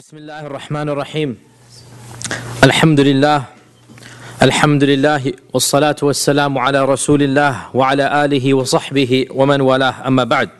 Bismillah ar-Rahman ar-Rahim. Alhamdulillah. Alhamdulillah. Wassalatu wassalamu ala Rasulillah wa ala alihi wa sahbihi wa man walah. Amma ba'd.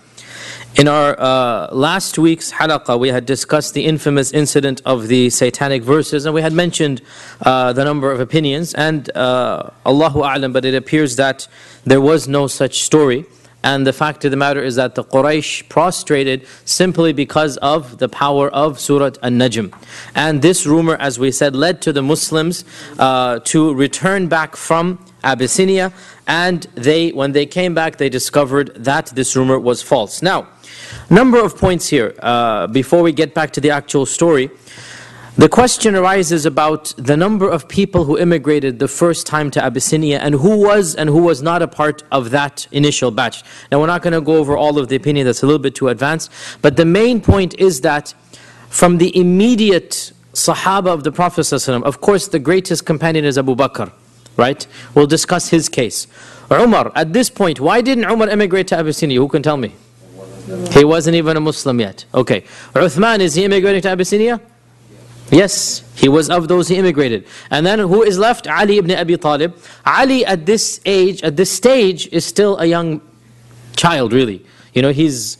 In our last week's halaqah, we had discussed the infamous incident of the satanic verses, and we had mentioned the number of opinions, and Allahu A'lam, but it appears that there was no such story. And the fact of the matter is that the Quraysh prostrated simply because of the power of Surah An-Najm. And this rumor, as we said, led to the Muslims to return back from Abyssinia. And when they came back, they discovered that this rumor was false. Now, number of points here. Before we get back to the actual story, the question arises about the number of people who immigrated the first time to Abyssinia and who was not a part of that initial batch. Now we're not going to go over all of the opinion, that's a little bit too advanced, but the main point is that from the immediate Sahaba of the Prophet ﷺ, of course the greatest companion is Abu Bakr, right? We'll discuss his case. Umar, at this point, why didn't Umar immigrate to Abyssinia? Who can tell me? He wasn't even a Muslim yet. Okay. Uthman, is he immigrating to Abyssinia? Yes, he was of those he immigrated. And then who is left? Ali ibn Abi Talib. Ali at this age, at this stage, is still a young child, really. You know, he's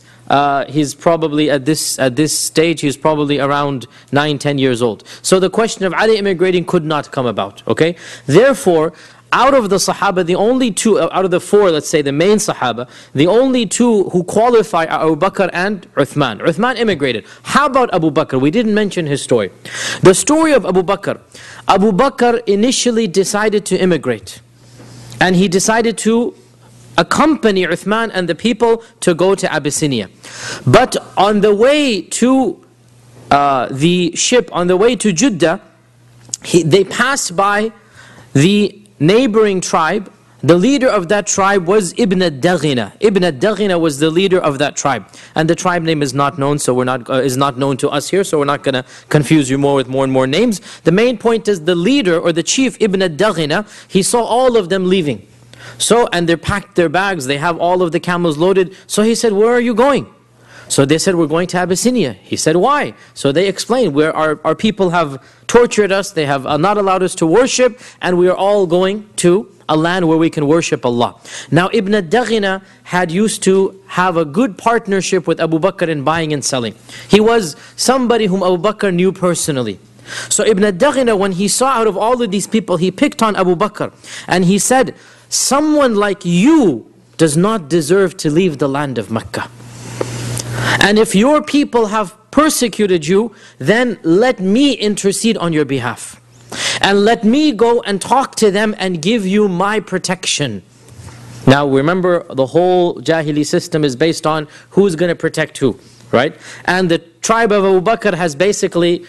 probably at this stage, he's probably around 9-10 years old. So the question of Ali immigrating could not come about, okay? Therefore, out of the Sahaba, the only two, out of the four, let's say the main Sahaba, the only two who qualify are Abu Bakr and Uthman. Uthman immigrated. How about Abu Bakr? We didn't mention his story. The story of Abu Bakr. Abu Bakr initially decided to immigrate. And he decided to accompany Uthman and the people to go to Abyssinia. But on the way to the ship, on the way to Jeddah, they passed by the neighboring tribe. The leader of that tribe was Ibn al-Daghina. Ibn al-Daghina was the leader of that tribe. And the tribe name is not known, so is not known to us here, so we're not going to confuse you more with more and more names. The main point is the leader or the chief, Ibn al-Daghina, he saw all of them leaving. So, and they packed their bags, they have all of the camels loaded. So he said, where are you going? So they said, we're going to Abyssinia. He said, why? So they explained, where our people have tortured us, they have not allowed us to worship, and we are all going to a land where we can worship Allah. Now Ibn al-Daghina had used to have a good partnership with Abu Bakr in buying and selling. He was somebody whom Abu Bakr knew personally. So Ibn al-Daghina, when he saw out of all of these people, he picked on Abu Bakr, and he said, someone like you does not deserve to leave the land of Mecca. And if your people have persecuted you, then let me intercede on your behalf. And let me go and talk to them and give you my protection. Now remember, the whole Jahili system is based on who's going to protect who, right? And the tribe of Abu Bakr has basically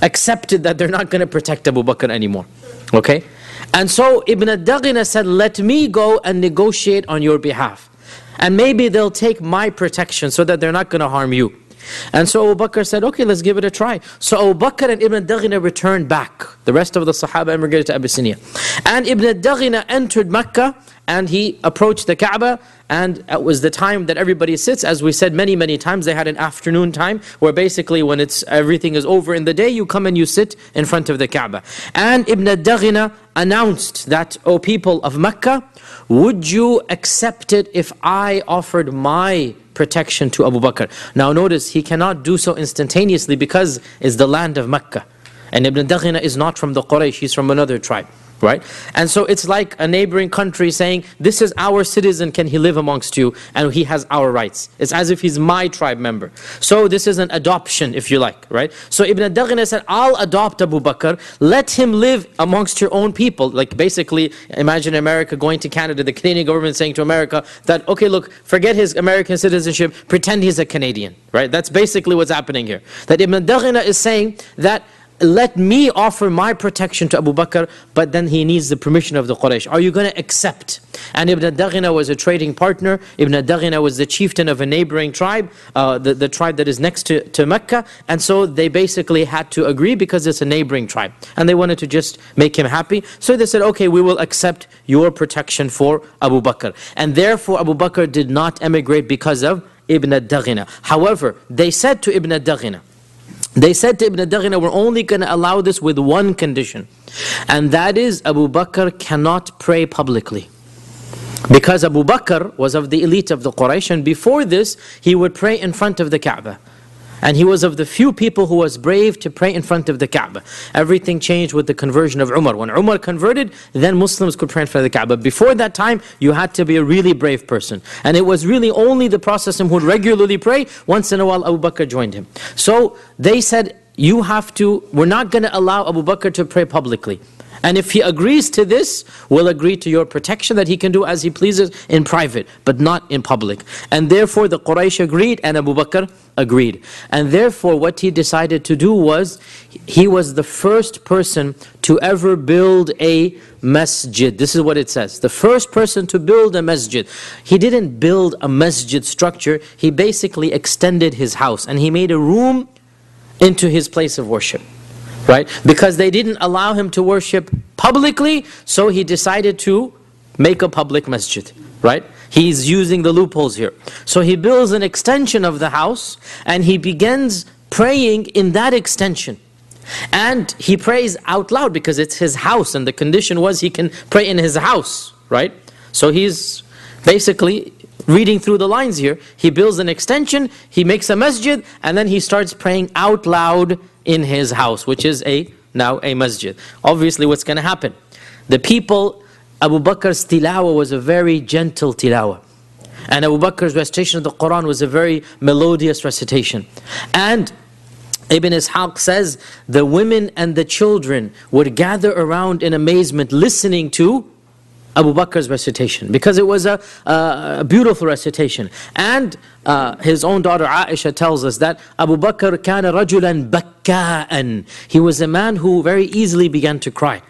accepted that they're not going to protect Abu Bakr anymore, okay? And so Ibn al-Daghina said, let me go and negotiate on your behalf. And maybe they'll take my protection so that they're not going to harm you. And so Abu Bakr said, okay, let's give it a try. So Abu Bakr and Ibn al-Daghina returned back. The rest of the Sahaba immigrated to Abyssinia. And Ibn al-Daghina entered Mecca, and he approached the Kaaba, and it was the time that everybody sits. As we said many, many times, they had an afternoon time, where basically when everything is over in the day, you come and you sit in front of the Kaaba. And Ibn al-Daghina announced that, O people of Mecca, would you accept it if I offered my protection to Abu Bakr? Now notice, he cannot do so instantaneously because it's the land of Mecca. And Ibn al-Daghina is not from the Quraysh, he's from another tribe, right? And so it's like a neighboring country saying, this is our citizen, can he live amongst you? And he has our rights. It's as if he's my tribe member. So this is an adoption, if you like, right? So Ibn al-Daghina said, I'll adopt Abu Bakr, let him live amongst your own people. Like basically, imagine America going to Canada, the Canadian government saying to America that, okay, look, forget his American citizenship, pretend he's a Canadian, right? That's basically what's happening here. That Ibn al-Daghina is saying that, let me offer my protection to Abu Bakr, but then he needs the permission of the Quraysh. Are you going to accept? And Ibn al-Daghina was a trading partner. Ibn al-Daghina was the chieftain of a neighboring tribe, the tribe that is next to Mecca. And so they basically had to agree because it's a neighboring tribe. And they wanted to just make him happy. So they said, okay, we will accept your protection for Abu Bakr. And therefore Abu Bakr did not emigrate because of Ibn al-Daghina. However, they said to Ibn al-Daghina, They said to Ibn Daghina, we're only going to allow this with one condition. And that is, Abu Bakr cannot pray publicly. Because Abu Bakr was of the elite of the Quraysh, and before this, he would pray in front of the Kaaba. And he was of the few people who was brave to pray in front of the Kaaba. Everything changed with the conversion of Umar. When Umar converted, then Muslims could pray in front of the Kaaba. Before that time, you had to be a really brave person. And it was really only the Prophet who would regularly pray. Once in a while, Abu Bakr joined him. So they said, we're not going to allow Abu Bakr to pray publicly. And if he agrees to this, we'll agree to your protection that he can do as he pleases in private, but not in public. And therefore the Quraysh agreed and Abu Bakr agreed. And therefore what he decided to do was, he was the first person to ever build a masjid. This is what it says. The first person to build a masjid. He didn't build a masjid structure, he basically extended his house and he made a room into his place of worship. Right? Because they didn't allow him to worship publicly, so he decided to make a public masjid. Right? He's using the loopholes here. So he builds an extension of the house and he begins praying in that extension. And he prays out loud because it's his house, and the condition was he can pray in his house. Right? So he's basically reading through the lines here. He builds an extension, he makes a masjid, and then he starts praying out loud in his house, which is now a masjid. Obviously what's going to happen? The people, Abu Bakr's tilawa was a very gentle tilawa. And Abu Bakr's recitation of the Quran was a very melodious recitation. And Ibn Ishaq says, the women and the children would gather around in amazement listening to Abu Bakr's recitation, because it was a beautiful recitation. And his own daughter Aisha tells us that Abu Bakr kana rajulan bakka'an. He was a man who very easily began to cry.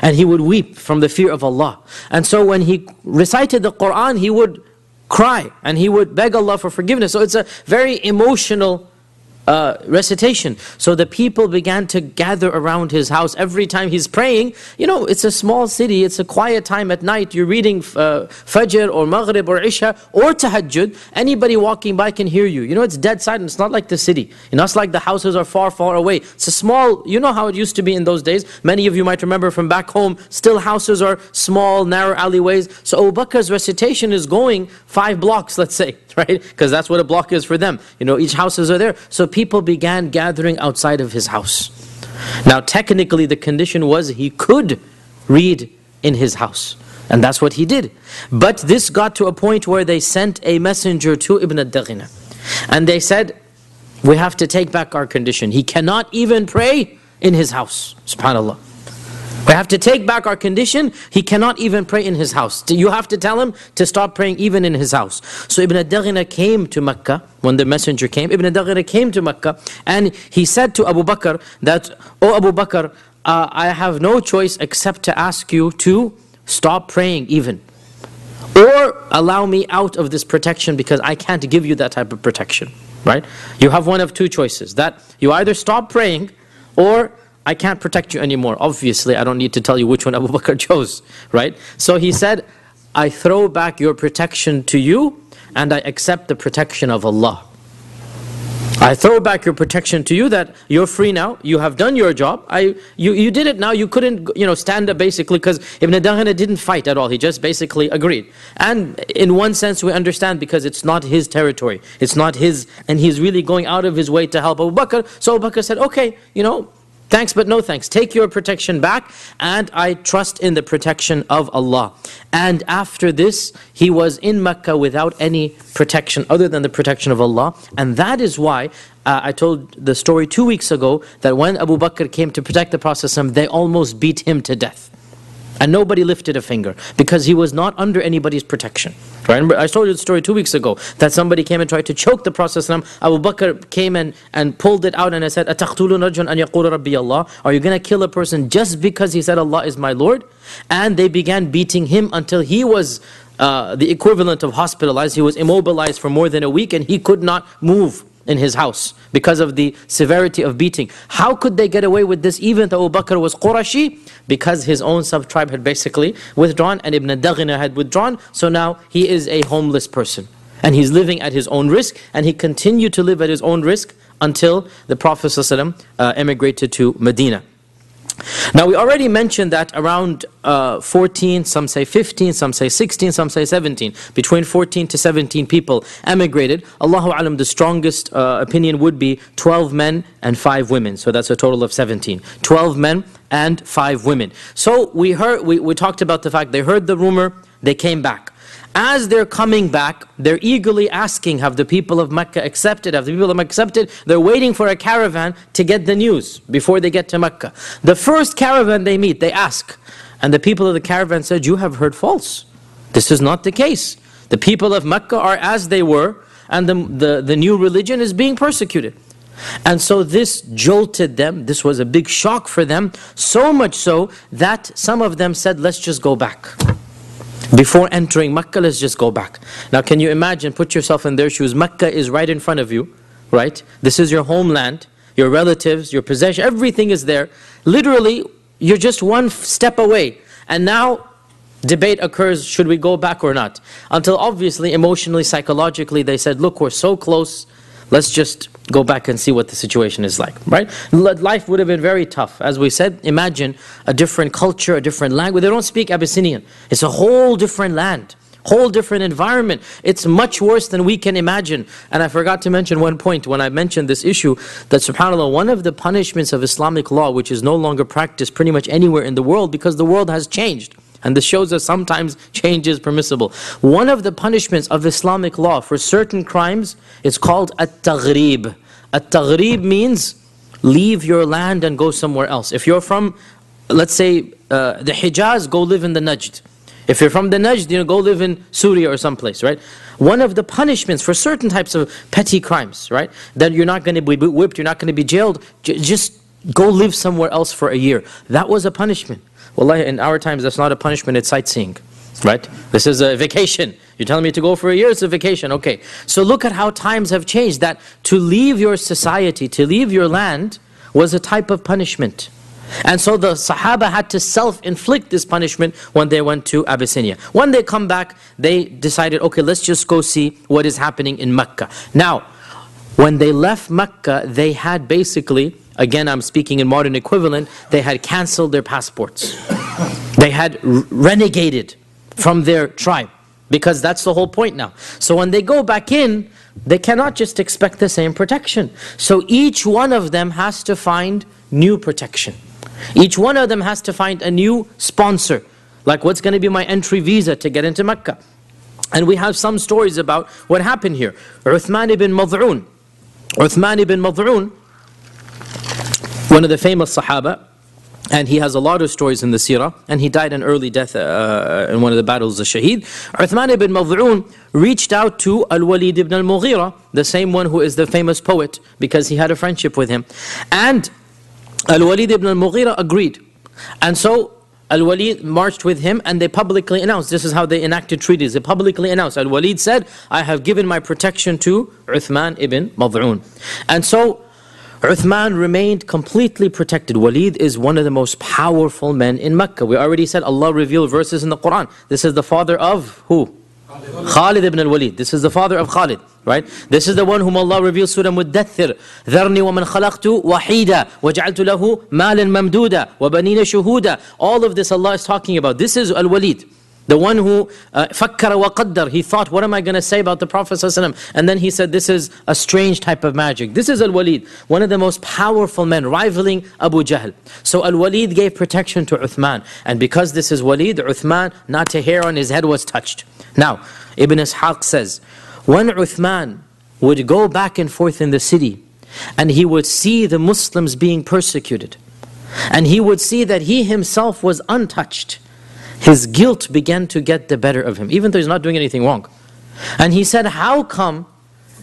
And he would weep from the fear of Allah. And so when he recited the Quran, he would cry and he would beg Allah for forgiveness. So it's a very emotional recitation. So the people began to gather around his house every time he's praying. You know, it's a small city, it's a quiet time at night. You're reading Fajr or Maghrib or Isha or Tahajjud. Anybody walking by can hear you. You know, it's dead silent. It's not like the city. You know, it's like the houses are far, far away. It's a small, you know how it used to be in those days. Many of you might remember from back home, still houses are small, narrow alleyways. So Abu Bakr's recitation is going 5 blocks, let's say, right? Because that's what a block is for them. You know, each houses are there. So people began gathering outside of his house. Now technically the condition was he could read in his house. And that's what he did. But this got to a point where they sent a messenger to Ibn Daghina. And they said, we have to take back our condition. He cannot even pray in his house. SubhanAllah. We have to take back our condition. He cannot even pray in his house. You have to tell him to stop praying even in his house. So Ibn Daghina came to Mecca. When the messenger came, Ibn Daghina came to Mecca and he said to Abu Bakr that, "Oh Abu Bakr, I have no choice except to ask you to stop praying even. Or allow me out of this protection because I can't give you that type of protection." Right? You have one of two choices. That you either stop praying or I can't protect you anymore. Obviously, I don't need to tell you which one Abu Bakr chose, right? So he said, I throw back your protection to you and I accept the protection of Allah. I throw back your protection to you that you're free now, you have done your job, you did it now, you couldn't stand up basically because Ibn Daghina didn't fight at all, he just basically agreed. And in one sense we understand because it's not his territory, it's not his, and he's really going out of his way to help Abu Bakr. So Abu Bakr said, okay, thanks but no thanks. Take your protection back and I trust in the protection of Allah. And after this, he was in Mecca without any protection other than the protection of Allah. And that is why I told the story 2 weeks ago that when Abu Bakr came to protect the Prophet ﷺ, they almost beat him to death. And nobody lifted a finger because he was not under anybody's protection. Right? Remember, I told you the story 2 weeks ago that somebody came and tried to choke the Prophet ﷺ. Abu Bakr came and pulled it out and I said, أَتَقْتُلُونَ رَجُلًا أَنْ يَقُولَ رَبِّيَ اللَّهِ. Are you going to kill a person just because he said Allah is my Lord? And they began beating him until he was the equivalent of hospitalized. He was immobilized for more than a week and he could not move in his house because of the severity of beating. How could they get away with this even though Abu Bakr was Qurashi? Because his own sub-tribe had basically withdrawn and Ibn Daghina had withdrawn. So now he is a homeless person. And he's living at his own risk and he continued to live at his own risk until the Prophet ﷺ emigrated to Medina. Now we already mentioned that around 14, some say 15, some say 16, some say 17, between 14 to 17 people emigrated. Allahu Alam, the strongest opinion would be 12 men and 5 women. So that's a total of 17. 12 men and 5 women. So we talked about the fact they heard the rumor, they came back. As they're coming back, they're eagerly asking, have the people of Mecca accepted? Have the people of Mecca accepted? They're waiting for a caravan to get the news before they get to Mecca. The first caravan they meet, they ask. And the people of the caravan said, you have heard false. This is not the case. The people of Mecca are as they were, and the new religion is being persecuted. And so this jolted them. This was a big shock for them. So much so that some of them said, let's just go back. Before entering Mecca, let's just go back. Now can you imagine, put yourself in their shoes. Mecca is right in front of you, right? This is your homeland, your relatives, your possession, everything is there. Literally, you're just one step away. And now, debate occurs, should we go back or not? Until obviously, emotionally, psychologically, they said, look, we're so close, let's just go back and see what the situation is like, right? Life would have been very tough. As we said, imagine a different culture, a different language. They don't speak Abyssinian. It's a whole different land, whole different environment. It's much worse than we can imagine. And I forgot to mention one point when I mentioned this issue, that subhanAllah, one of the punishments of Islamic law, which is no longer practiced pretty much anywhere in the world, because the world has changed, and this shows us sometimes change is permissible. One of the punishments of Islamic law for certain crimes is called at-taghrib. At-taghrib means leave your land and go somewhere else. If you're from, let's say, the Hijaz, go live in the Najd. If you're from the Najd, go live in Syria or someplace, right? One of the punishments for certain types of petty crimes, right? That you're not going to be whipped, you're not going to be jailed, just go live somewhere else for a year. That was a punishment. Wallahi, in our times, that's not a punishment, it's sightseeing, right? This is a vacation. You're telling me to go for a year, it's a vacation, okay. So look at how times have changed, that to leave your society, to leave your land, was a type of punishment. And so the Sahaba had to self-inflict this punishment when they went to Abyssinia. When they come back, they decided, okay, let's just go see what is happening in Mecca. Now, when they left Mecca, they had basically, again, I'm speaking in modern equivalent, they had cancelled their passports. They had renegated from their tribe, because that's the whole point now. So when they go back in, they cannot just expect the same protection. So each one of them has to find new protection. Each one of them has to find a new sponsor. Like, what's going to be my entry visa to get into Mecca? And we have some stories about what happened here. Uthman ibn Mad'un. Uthman ibn Mad'un, one of the famous Sahaba, and he has a lot of stories in the Seerah, and he died an early death in one of the battles of Shaheed. Uthman ibn Mad'un reached out to Al-Waleed ibn al-Mughira, the same one who is the famous poet, because he had a friendship with him. And Al-Waleed ibn al-Mughira agreed. And so Al-Waleed marched with him, and they publicly announced, this is how they enacted treaties, they publicly announced, Al-Waleed said, I have given my protection to Uthman ibn Mad'un. And so Uthman remained completely protected. Waleed is one of the most powerful men in Mecca. We already said Allah revealed verses in the Quran. This is the father of who? Khalid ibn al-Walid. This is the father of Khalid, right? This is the one whom Allah reveals Surah Muddathir. ذَرْنِي وَمَنْ خَلَقْتُ وَحِيدًا وَجَعَلْتُ لَهُ مَالًا مَمْدُودًا وَبَنِينَ شُهُودًا. All of this Allah is talking about. This is Al-Walid. The one who فَكَّرَ وَقَدَّرَ. He thought, what am I going to say about the Prophet ﷺ? And then he said, this is a strange type of magic. This is Al-Walid, one of the most powerful men, rivaling Abu Jahl. So Al-Walid gave protection to Uthman. And because this is Walid, Uthman, not a hair on his head was touched. Now, Ibn Ishaq says, when Uthman would go back and forth in the city, and he would see the Muslims being persecuted, and he would see that he himself was untouched, his guilt began to get the better of him, even though he's not doing anything wrong. And he said, how come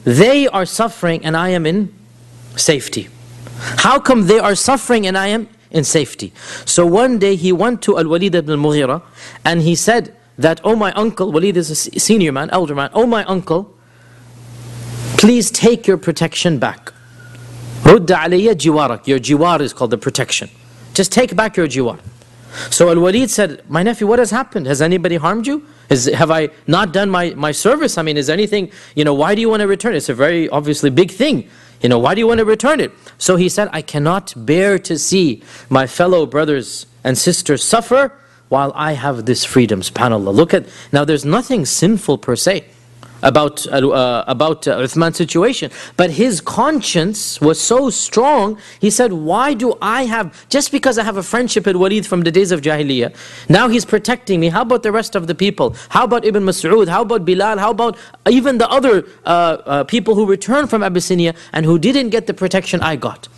they are suffering and I am in safety? How come they are suffering and I am in safety? So one day he went to Al-Waleed ibn al-Mughira, and he said that, oh my uncle, Waleed is a senior man, elder man, oh my uncle, please take your protection back. Rudda alayya jiwarak. Your jiwar is called the protection. Just take back your jiwar. So Al-Waleed said, my nephew, what has happened? Has anybody harmed you? Have I not done my service? I mean, is there anything, why do you want to return? It's a very obviously big thing. why do you want to return it? So he said, I cannot bear to see my fellow brothers and sisters suffer while I have this freedom. SubhanAllah. Look at, now there's nothing sinful per se about Uthman's situation, but his conscience was so strong. He said, why do I have, just because I have a friendship with Waleed from the days of Jahiliyyah, now he's protecting me, how about the rest of the people? How about Ibn Mas'ud? How about Bilal? How about even the other people who returned from Abyssinia and who didn't get the protection I got?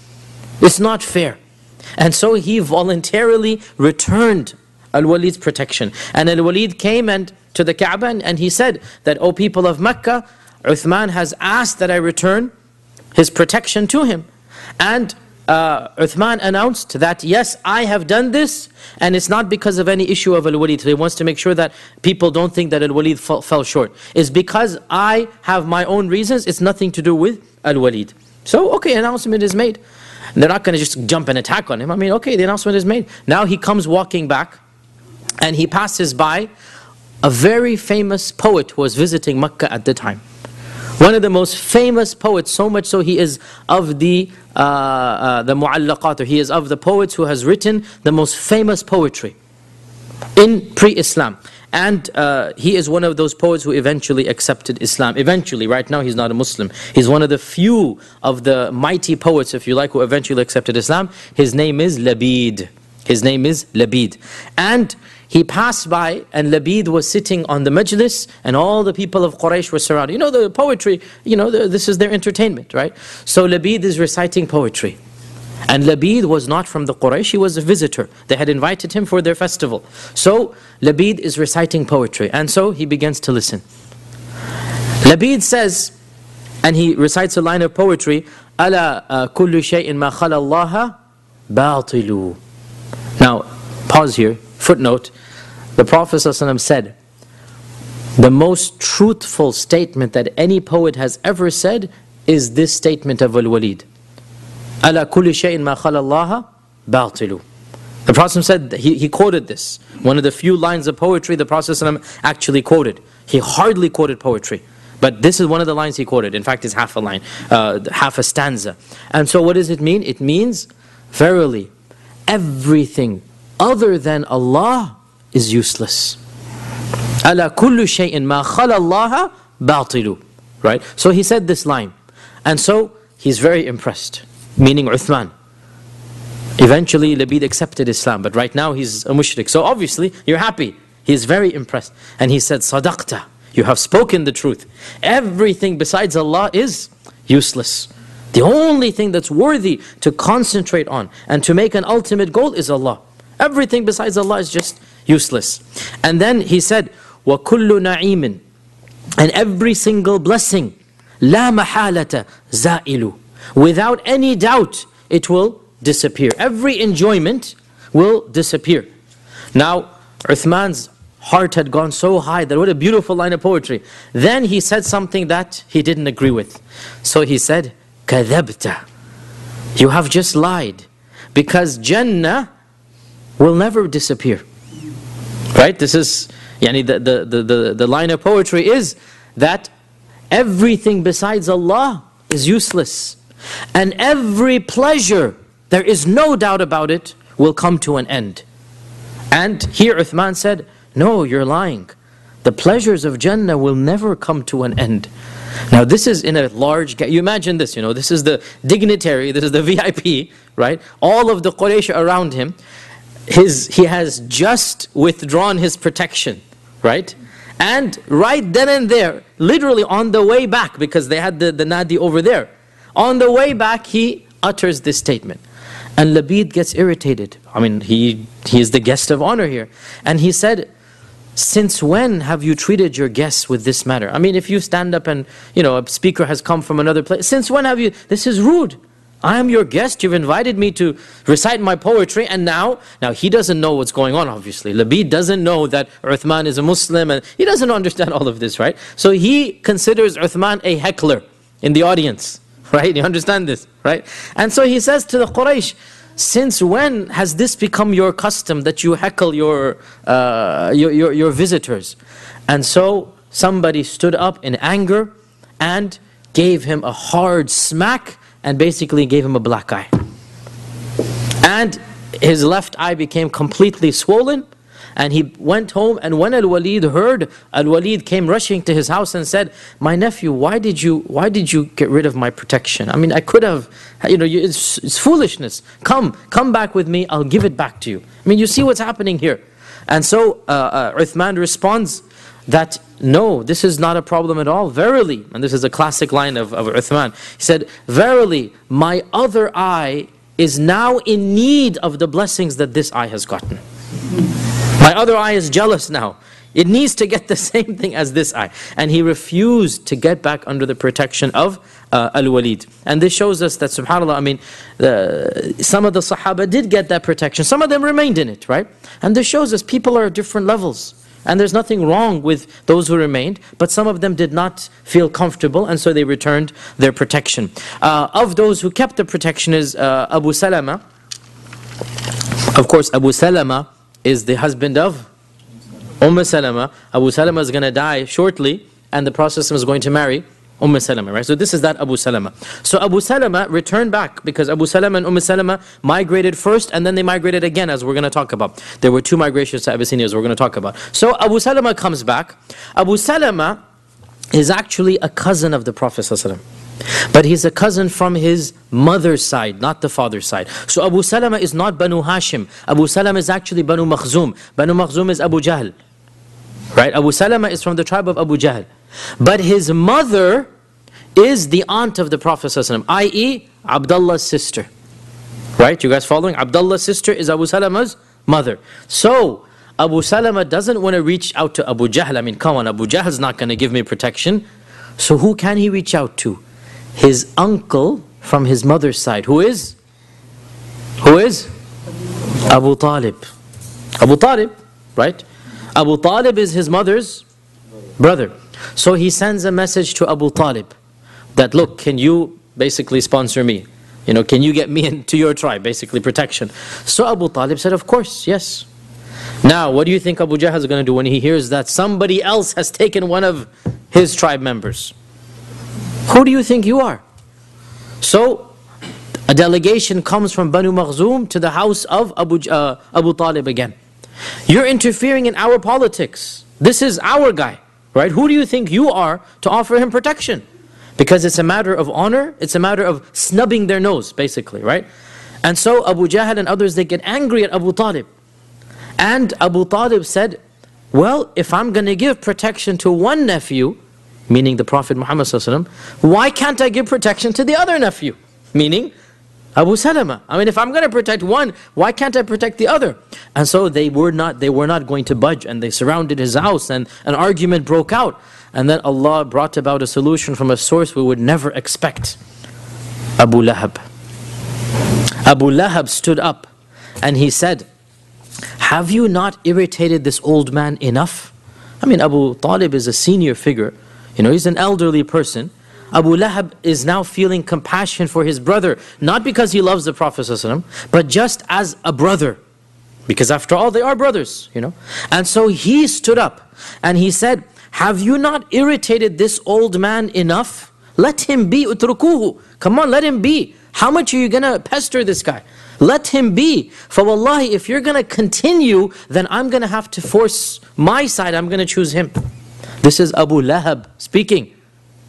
It's not fair. And so he voluntarily returned Al-Waleed's protection. And Al-Waleed came to the Kaaba and he said that, O people of Mecca, Uthman has asked that I return his protection to him. And Uthman announced that, yes, I have done this, and it's not because of any issue of Al-Waleed. He wants to make sure that people don't think that Al-Waleed fell short. It's because I have my own reasons, it's nothing to do with Al-Waleed. So, okay, announcement is made. They're not going to just jump and attack on him. I mean, okay, the announcement is made. Now he comes walking back, and he passes by a very famous poet who was visiting Makkah at the time. One of the most famous poets, so much so he is of the mu'allaqat, or he is of the poets who has written the most famous poetry in pre-Islam. And he is one of those poets who eventually accepted Islam. Eventually, right now he's not a Muslim. He's one of the few of the mighty poets, if you like, who eventually accepted Islam. His name is Labid. His name is Labid. And he passed by, and Labid was sitting on the majlis, and all the people of Quraysh were surrounded. The poetry, this is their entertainment, right? So Labid is reciting poetry. And Labid was not from the Quraysh, he was a visitor. They had invited him for their festival. So Labid is reciting poetry, and so he begins to listen. Labid says, and he recites a line of poetry, أَلَا كُلُّ شَيْءٍ مَا خَلَى اللَّهَ بَاطِلُ. Now, pause here, footnote. The Prophet ﷺ said, the most truthful statement that any poet has ever said is this statement of Al-Waleed. أَلَا كُلِّ شَيْءٍ مَا خَلَى اللَّهَ بَاطِلُ. The Prophet said, he quoted this. One of the few lines of poetry the Prophet ﷺ actually quoted. He hardly quoted poetry, but this is one of the lines he quoted. In fact, it's half a line, half a stanza. And so what does it mean? It means, verily, everything other than Allah is useless. أَلَا كُلُّ شَيْءٍ مَا خَلَى اللَّهَ بَاطِلُ. Right? So he said this line. And so he's very impressed, meaning Uthman. Eventually Labid accepted Islam, but right now he's a mushrik. So obviously you're happy. He's very impressed. And he said, Sadaqta, you have spoken the truth. Everything besides Allah is useless. The only thing that's worthy to concentrate on and to make an ultimate goal is Allah. Everything besides Allah is just useless. And then he said, وَكُلُّ نَعِيمٍ, and every single blessing, لَا مَحَالَةَ زَائِلُ, without any doubt it will disappear. Every enjoyment will disappear. Now, Uthman's heart had gone so high that what a beautiful line of poetry. Then he said something that he didn't agree with. So he said, كَذَبْتَ, you have just lied, because Jannah will never disappear. Right? This is, the line of poetry is that everything besides Allah is useless. And every pleasure, there is no doubt about it, will come to an end. And here Uthman said, no, you're lying. The pleasures of Jannah will never come to an end. Now this is in a large, you imagine this, this is the dignitary, this is the VIP, right? All of the Quraysh around him. He has just withdrawn his protection, right? And right then and there, literally on the way back, because they had the Nadi over there, on the way back he utters this statement. And Labid gets irritated. I mean, he is the guest of honor here. And he said, since when have you treated your guests with this manner? I mean, if you stand up and, a speaker has come from another place, since when have you, this is rude. I am your guest, you've invited me to recite my poetry, and now he doesn't know what's going on, obviously. Labid doesn't know that Uthman is a Muslim, and he doesn't understand all of this, right? So he considers Uthman a heckler in the audience, right? You understand this, right? And so he says to the Quraysh, since when has this become your custom that you heckle your visitors? And so somebody stood up in anger and gave him a hard smack and basically gave him a black eye. And his left eye became completely swollen, and he went home, and when Al-Waleed heard, Al-Waleed came rushing to his house and said, my nephew, why did you get rid of my protection? I mean, I could have, it's foolishness. Come back with me, I'll give it back to you. I mean, you see what's happening here. And so Uthman responds that, no, this is not a problem at all. Verily, and this is a classic line of Uthman, he said, verily, my other eye is now in need of the blessings that this eye has gotten. My other eye is jealous now. It needs to get the same thing as this eye. And he refused to get back under the protection of Al-Waleed. And this shows us that, subhanAllah, I mean, some of the Sahaba did get that protection. Some of them remained in it, right? And this shows us people are at different levels. And there's nothing wrong with those who remained, but some of them did not feel comfortable, and so they returned their protection. Of those who kept the protection is Abu Salama. Of course, Abu Salama is the husband of Salama. Abu Salama is going to die shortly, and the Prophet is going to marry Salama, right? So this is that Abu Salama. So Abu Salama returned back, because Abu Salama and Salama migrated first, and then they migrated again, as we're going to talk about. There were 2 migrations to Abyssinia, as we're going to talk about. So Abu Salama comes back. Abu Salama is actually a cousin of the Prophet ﷺ. But he's a cousin from his mother's side, not the father's side. So Abu Salama is not Banu Hashim. Abu Salama is actually Banu Makhzum. Banu Makhzum is Abu Jahl. Right? Abu Salama is from the tribe of Abu Jahl. But his mother is the aunt of the Prophet ﷺ, i.e. Abdullah's sister. Right? You guys following? Abdullah's sister is Abu Salama's mother. So Abu Salama doesn't want to reach out to Abu Jahl. I mean, come on, Abu Jahl's not going to give me protection. So who can he reach out to? His uncle from his mother's side. Who is? Abu Talib. Abu Talib, right? Abu Talib is his mother's brother. So he sends a message to Abu Talib that, look, can you basically sponsor me? Can you get me into your tribe? Basically protection. So Abu Talib said, of course, yes. Now, what do you think Abu Jahl is going to do when he hears that somebody else has taken one of his tribe members? Who do you think you are? So a delegation comes from Banu Makhzum to the house of Abu Talib again. You're interfering in our politics. This is our guy, right? Who do you think you are to offer him protection? Because it's a matter of honor, it's a matter of snubbing their nose, basically, right? And so Abu Jahl and others, they get angry at Abu Talib. And Abu Talib said, well, if I'm going to give protection to one nephew, meaning the Prophet Muhammad ﷺ, why can't I give protection to the other nephew? Meaning Abu Salama. I mean, if I'm going to protect one, why can't I protect the other? And so they were not going to budge, and they surrounded his house, and an argument broke out. And then Allah brought about a solution from a source we would never expect. Abu Lahab. Abu Lahab stood up and he said, have you not irritated this old man enough? I mean, Abu Talib is a senior figure. He's an elderly person. Abu Lahab is now feeling compassion for his brother, not because he loves the Prophet ﷺ, but just as a brother. Because after all, they are brothers, And so he stood up and he said, have you not irritated this old man enough? Let him be, utrukuhu. Come on, let him be. How much are you going to pester this guy? Let him be. For wallahi, if you're going to continue, then I'm going to have to force my side. I'm going to choose him. This is Abu Lahab speaking,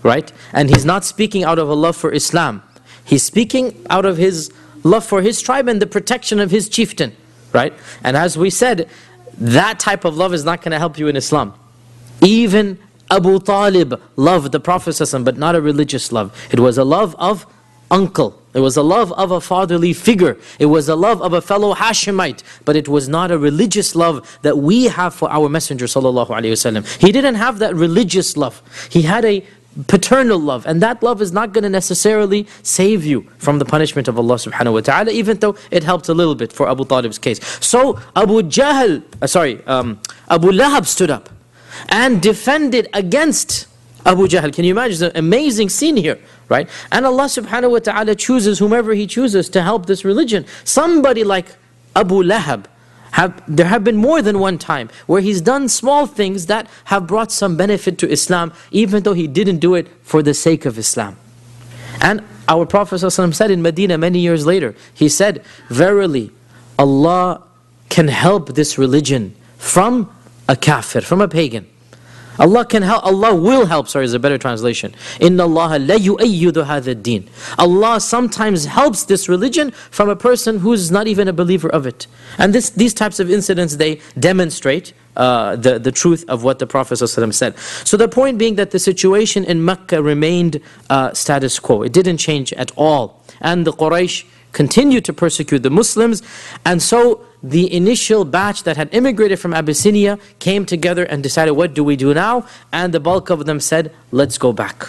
right? And he's not speaking out of a love for Islam. He's speaking out of his love for his tribe and the protection of his chieftain, right? And as we said, that type of love is not going to help you in Islam. Even Abu Talib loved the Prophet ﷺ, but not a religious love. It was a love of uncle. It was a love of a fatherly figure. It was a love of a fellow Hashemite. But it was not a religious love that we have for our Messenger ﷺ. He didn't have that religious love. He had a paternal love. And that love is not going to necessarily save you from the punishment of Allah subhanahu wa ta'ala, even though it helped a little bit for Abu Talib's case. So Abu Lahab stood up and defended against Abu Jahl. Can you imagine the amazing scene here, right? And Allah subhanahu wa ta'ala chooses whomever He chooses to help this religion. Somebody like Abu Lahab, there have been more than one time where he's done small things that have brought some benefit to Islam, even though he didn't do it for the sake of Islam. And Our Prophet ﷺ said in Medina many years later, he said, verily, Allah can help this religion from a kafir, from a pagan. Allah can help, Allah will help, sorry, is a better translation. Innallaha la yu'ayyidu hadha ad-din. Allah sometimes helps this religion from a person who's not even a believer of it. And these types of incidents, they demonstrate the truth of what the Prophet ﷺ said. So the point being that the situation in Mecca remained status quo. It didn't change at all. And the Quraysh continued to persecute the Muslims. And so the initial batch that had immigrated from Abyssinia came together and decided, what do we do now? And the bulk of them said, let's go back.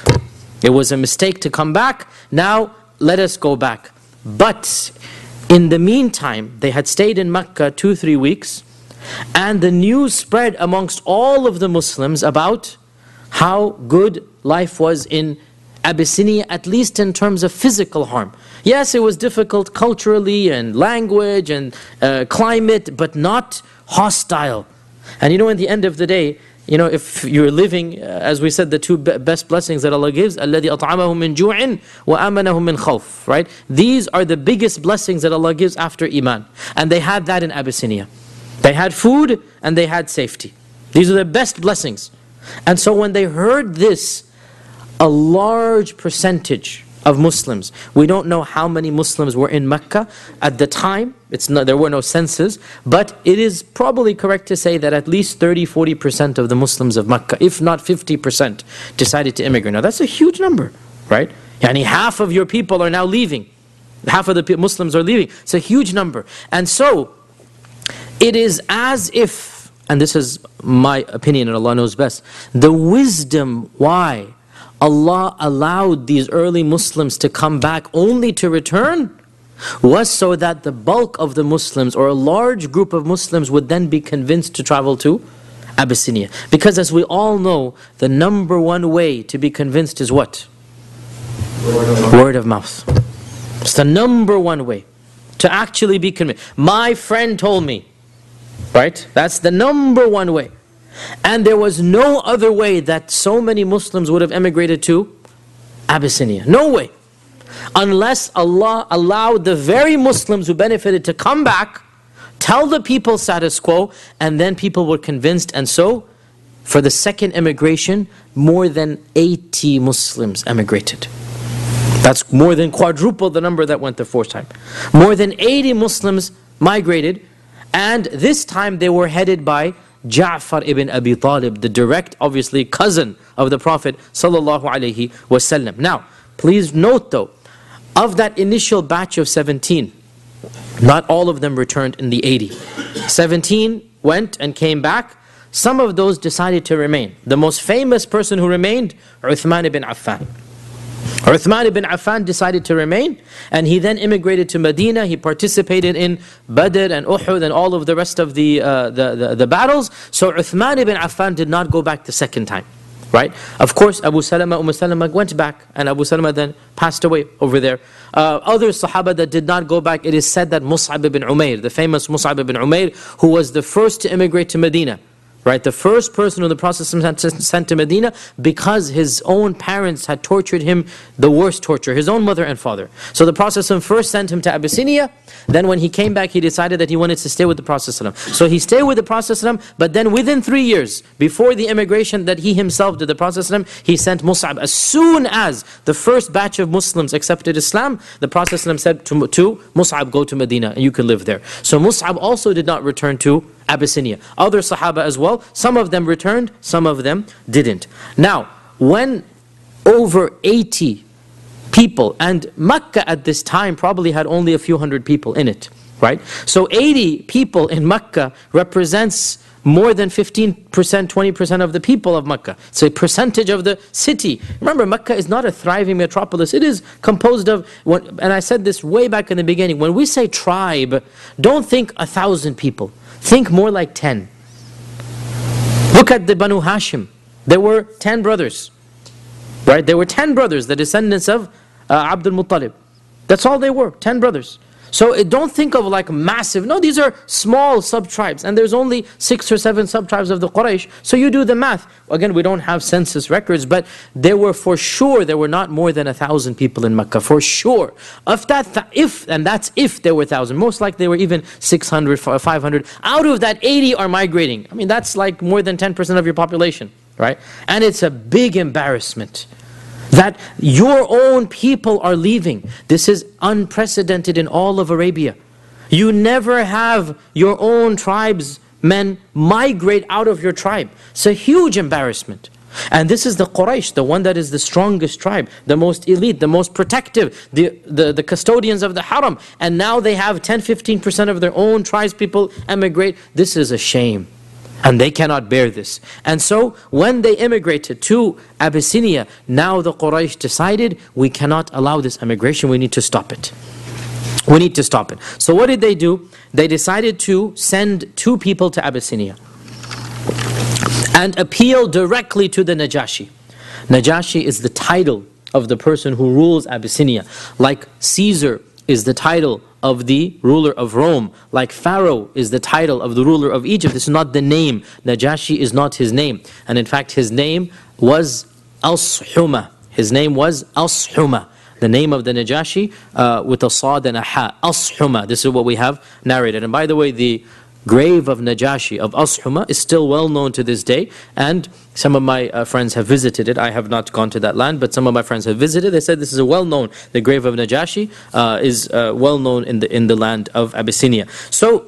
It was a mistake to come back. Now let us go back. But in the meantime, they had stayed in Mecca 2-3 weeks. And the news spread amongst all of the Muslims about how good life was in Abyssinia, at least in terms of physical harm. Yes, it was difficult culturally and language and climate, but not hostile. And you know, at the end of the day, you know, if you're living, as we said, the two best blessings that Allah gives, الَّذِي أَطْعَمَهُم مِّن جُوعٍ وَآمَنَهُم مِّن خَوْفٍ, right? These are the biggest blessings that Allah gives after Iman. And they had that in Abyssinia. They had food and they had safety. These are the best blessings. And so when they heard this, a large percentage of Muslims, we don't know how many Muslims were in Mecca at the time, there were no census, but it is probably correct to say that at least 30-40% of the Muslims of Mecca, if not 50%, decided to immigrate. Now that's a huge number, right? Yani half of your people are now leaving. Half of the Muslims are leaving. It's a huge number. And so, it is as if, and this is my opinion and Allah knows best, the wisdom why Allah allowed these early Muslims to come back only to return was so that the bulk of the Muslims, or a large group of Muslims, would then be convinced to travel to Abyssinia. Because as we all know, the number one way to be convinced is what? Word of mouth. It's the number one way to actually be convinced. My friend told me, right? That's the number one way. And there was no other way that so many Muslims would have emigrated to Abyssinia. No way. Unless Allah allowed the very Muslims who benefited to come back, tell the people status quo, and then people were convinced. And so, for the second immigration, more than 80 Muslims emigrated. That's more than quadruple the number that went the first time. More than 80 Muslims migrated, and this time they were headed by Ja'far ibn Abi Talib, the direct, obviously, cousin of the Prophet sallallahu alaihi wasallam. Now, please note though, of that initial batch of 17, not all of them returned in the 80. 17 went and came back. Some of those decided to remain. The most famous person who remained, Uthman ibn Affan. Uthman ibn Affan decided to remain, and he then immigrated to Medina. He participated in Badr and Uhud and all of the rest of the battles. So Uthman ibn Affan did not go back the second time, right? Of course, Abu Salama, Salama went back, and Abu Salama then passed away over there. Other Sahaba that did not go back, it is said that Mus'ab ibn Umair, the famous Mus'ab ibn Umair, who was the first to immigrate to Medina, right, the first person who the Prophet sent to Medina, because his own parents had tortured him the worst torture, his own mother and father. So the Prophet first sent him to Abyssinia. Then when he came back, he decided that he wanted to stay with the Prophet. So he stayed with the Prophet, but then within 3 years, before the immigration that he himself did, the Prophet, he sent Mus'ab. As soon as the first batch of Muslims accepted Islam, the Prophet said to Mus'ab, go to Medina and you can live there. So Mus'ab also did not return to Abyssinia. Other Sahaba as well, some of them returned, some of them didn't. Now, when over 80 people, and Mecca at this time probably had only a few hundred people in it, right? So 80 people in Mecca represents more than 15%, 20% of the people of Mecca. It's a percentage of the city. Remember, Mecca is not a thriving metropolis. It is composed of, and I said this way back in the beginning, when we say tribe, don't think 1,000 people. Think more like 10. Look at the Banu Hashim. There were 10 brothers, right? There were 10 brothers, the descendants of Abdul Muttalib. That's all they were, 10 brothers. So don't think of like massive. No, these are small sub-tribes. And there's only 6 or 7 sub-tribes of the Quraysh. So you do the math. Again, we don't have census records, but there were for sure, there were not more than 1,000 people in Mecca. For sure. And that's if there were 1,000. Most likely there were even 600, 500. Out of that, 80 are migrating. I mean, that's like more than 10% of your population, right? And it's a big embarrassment that your own people are leaving. This is unprecedented in all of Arabia. You never have your own tribesmen migrate out of your tribe. It's a huge embarrassment. And this is the Quraysh, the one that is the strongest tribe, the most elite, the most protective, the custodians of the Haram. And now they have 10-15% of their own tribespeople emigrate. This is a shame. And they cannot bear this. And so when they immigrated to Abyssinia, now the Quraysh decided, we cannot allow this immigration, we need to stop it. We need to stop it. So what did they do? They decided to send 2 people to Abyssinia and appeal directly to the Najashi. Najashi is the title of the person who rules Abyssinia. Like Caesar is the title of the ruler of Rome. Like Pharaoh is the title of the ruler of Egypt. This is not the name. Najashi is not his name. And in fact, his name was Ashuma. His name was Ashuma. The name of the Najashi with a Sad and a Ha. Ashuma. This is what we have narrated. And by the way, the grave of Najashi, of Ashuma, is still well known to this day. And some of my friends have visited it. I have not gone to that land, but some of my friends have visited. They said this is a well known, the grave of Najashi is well known in the land of Abyssinia. So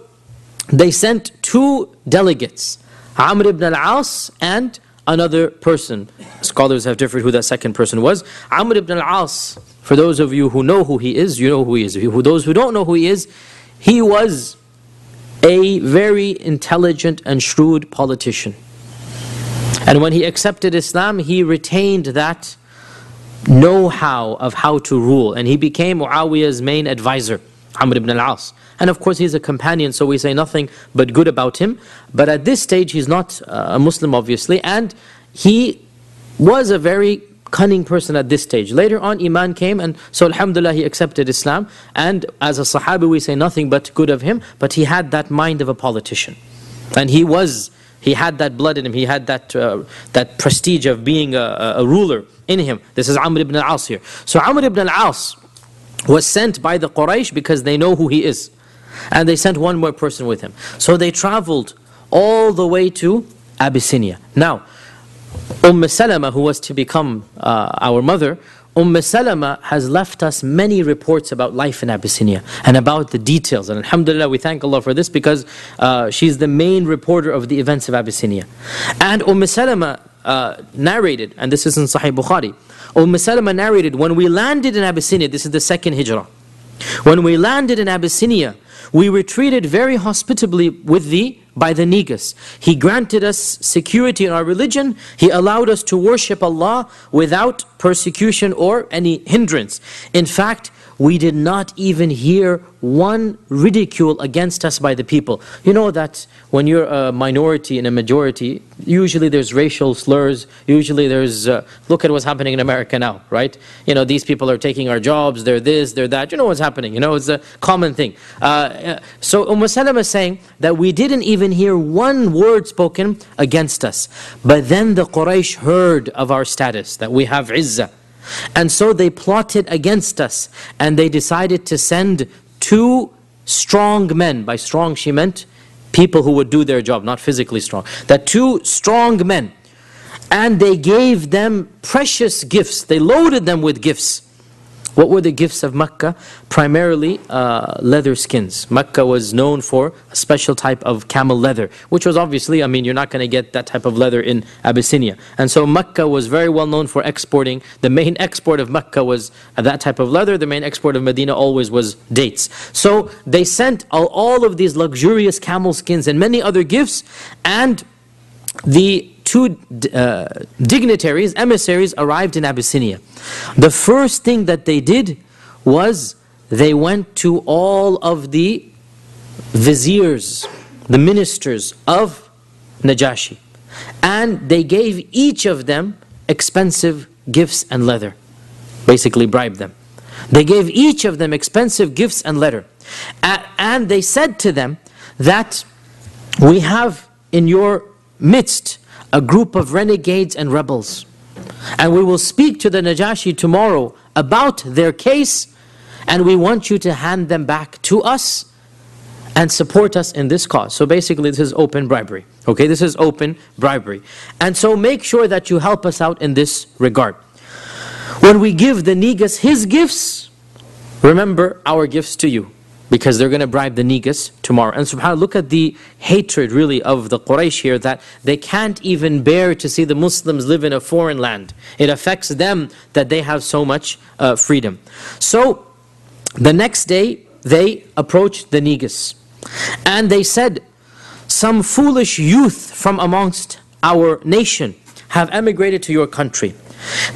they sent 2 delegates, Amr ibn al-As and another person. Scholars have differed who that second person was. Amr ibn al-As, for those of you who know who he is, you know who he is. Those who don't know who he was a very intelligent and shrewd politician. And when he accepted Islam, he retained that know-how of how to rule. And he became Muawiyah's main advisor, Amr ibn al-As. And of course he's a companion, so we say nothing but good about him. But at this stage he's not a Muslim, obviously. And he was a very cunning person at this stage. Later on, Iman came, and so alhamdulillah, he accepted Islam. And as a Sahabi, we say nothing but good of him. But he had that mind of a politician. And he had that blood in him. He had that prestige of being a ruler in him. This is Amr ibn al-As here. So Amr ibn al-As was sent by the Quraysh because they know who he is. And they sent one more person with him. So they traveled all the way to Abyssinia. Now, Salama, who was to become our mother, Salama has left us many reports about life in Abyssinia and about the details. And alhamdulillah, we thank Allah for this because she's the main reporter of the events of Abyssinia. And Salama narrated, and this is in Sahih Bukhari, Salama narrated, when we landed in Abyssinia, this is the second hijrah, when we landed in Abyssinia, we were treated very hospitably by the Negus. He granted us security in our religion. He allowed us to worship Allah without persecution or any hindrance. In fact, we did not even hear one ridicule against us by the people. You know that when you're a minority in a majority, usually there's racial slurs, usually there's, look at what's happening in America now, right? You know, these people are taking our jobs, they're this, they're that, you know what's happening, you know, it's a common thing. So Salama is saying that we didn't even hear one word spoken against us. But then the Quraysh heard of our status, that we have izzah. And so they plotted against us, and they decided to send 2 strong men. By strong she meant people who would do their job, not physically strong. That 2 strong men. And they gave them precious gifts. They loaded them with gifts. What were the gifts of Mecca? Primarily leather skins. Mecca was known for a special type of camel leather, which was obviously, I mean, you're not going to get that type of leather in Abyssinia. And so Mecca was very well known for exporting. The main export of Mecca was that type of leather. The main export of Medina always was dates. So they sent all of these luxurious camel skins and many other gifts, and the 2 dignitaries, emissaries, arrived in Abyssinia. The first thing that they did was they went to all of the viziers, the ministers of Najashi, and they gave each of them expensive gifts and leather. Basically bribed them. They gave each of them expensive gifts and leather. And they said to them that we have in your midst a group of renegades and rebels. And we will speak to the Najashi tomorrow about their case, and we want you to hand them back to us and support us in this cause. So basically this is open bribery. Okay, this is open bribery. And so make sure that you help us out in this regard. When we give the Negus his gifts, remember our gifts to you, because they're going to bribe the Negus tomorrow. And subhanAllah, look at the hatred really of the Quraysh here, that they can't even bear to see the Muslims live in a foreign land. It affects them that they have so much freedom. So the next day they approached the Negus and they said, some foolish youth from amongst our nation have emigrated to your country.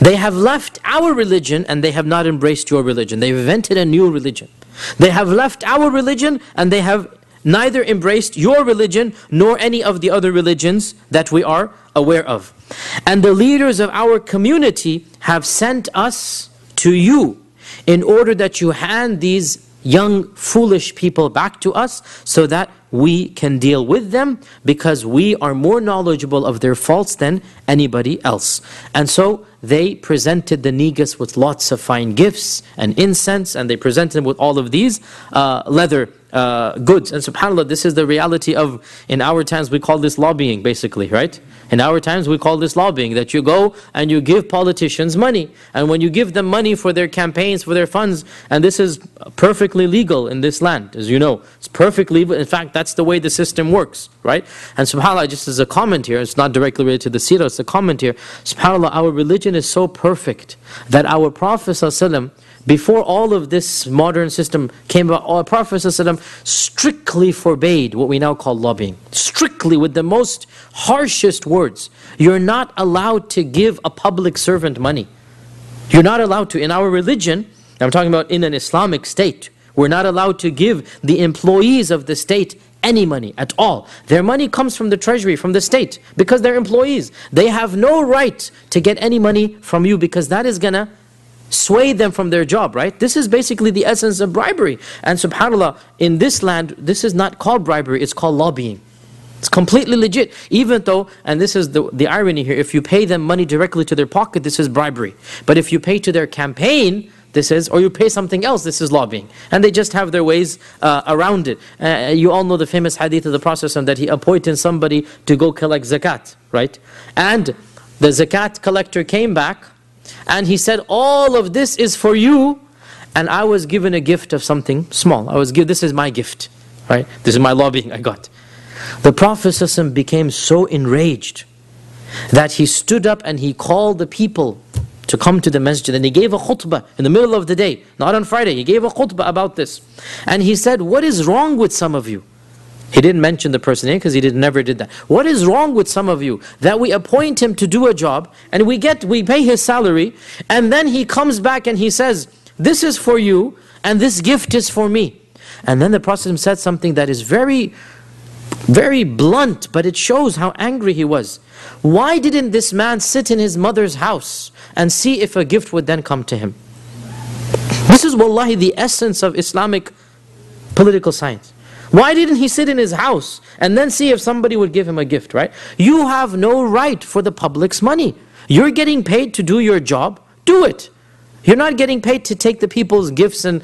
They have left our religion and they have not embraced your religion. They've invented a new religion. They have left our religion and they have neither embraced your religion nor any of the other religions that we are aware of. And the leaders of our community have sent us to you in order that you hand these young foolish people back to us so that we can deal with them, because we are more knowledgeable of their faults than anybody else. And so they presented the Negus with lots of fine gifts and incense, and they presented him with all of these leather goods. And subhanAllah, this is the reality of, in our times we call this lobbying basically, right? In our times we call this lobbying, that you go and you give politicians money. And when you give them money for their campaigns, for their funds, and this is perfectly legal in this land, as you know. It's perfectly legal. In fact, that's the way the system works, right? And subhanAllah, just as a comment here, it's not directly related to the seerah, it's a comment here. SubhanAllah, our religion is so perfect that our Prophet ﷺ, before all of this modern system came about, our Prophet ﷺ strictly forbade what we now call lobbying. Strictly, with the most harshest words. You're not allowed to give a public servant money. You're not allowed to. In our religion, I'm talking about in an Islamic state, we're not allowed to give the employees of the state any money at all. Their money comes from the treasury, from the state, because they're employees. They have no right to get any money from you, because that is going to sway them from their job, right? This is basically the essence of bribery. And subhanAllah, in this land, this is not called bribery, it's called lobbying. It's completely legit. Even though, and this is the irony here, if you pay them money directly to their pocket, this is bribery. But if you pay to their campaign, this is, or you pay something else, this is lobbying. And they just have their ways around it. You all know the famous hadith of the Prophet that he appointed somebody to go collect zakat, right? And the zakat collector came back and he said, all of this is for you, and I was given a gift of something small. This is my gift, right? This is my lobbying I got. The Prophet ﷺ became so enraged that he stood up and he called the people to come to the masjid, and he gave a khutbah in the middle of the day, not on Friday. He gave a khutbah about this, and he said, what is wrong with some of you? He didn't mention the person name because he never did that. What is wrong with some of you that we appoint him to do a job and we pay his salary, and then he comes back and he says, this is for you and this gift is for me. And then the Prophet said something that is very, very blunt, but it shows how angry he was. Why didn't this man sit in his mother's house and see if a gift would then come to him? This is wallahi the essence of Islamic political science. Why didn't he sit in his house and then see if somebody would give him a gift, right? You have no right for the public's money. You're getting paid to do your job, do it. You're not getting paid to take the people's gifts and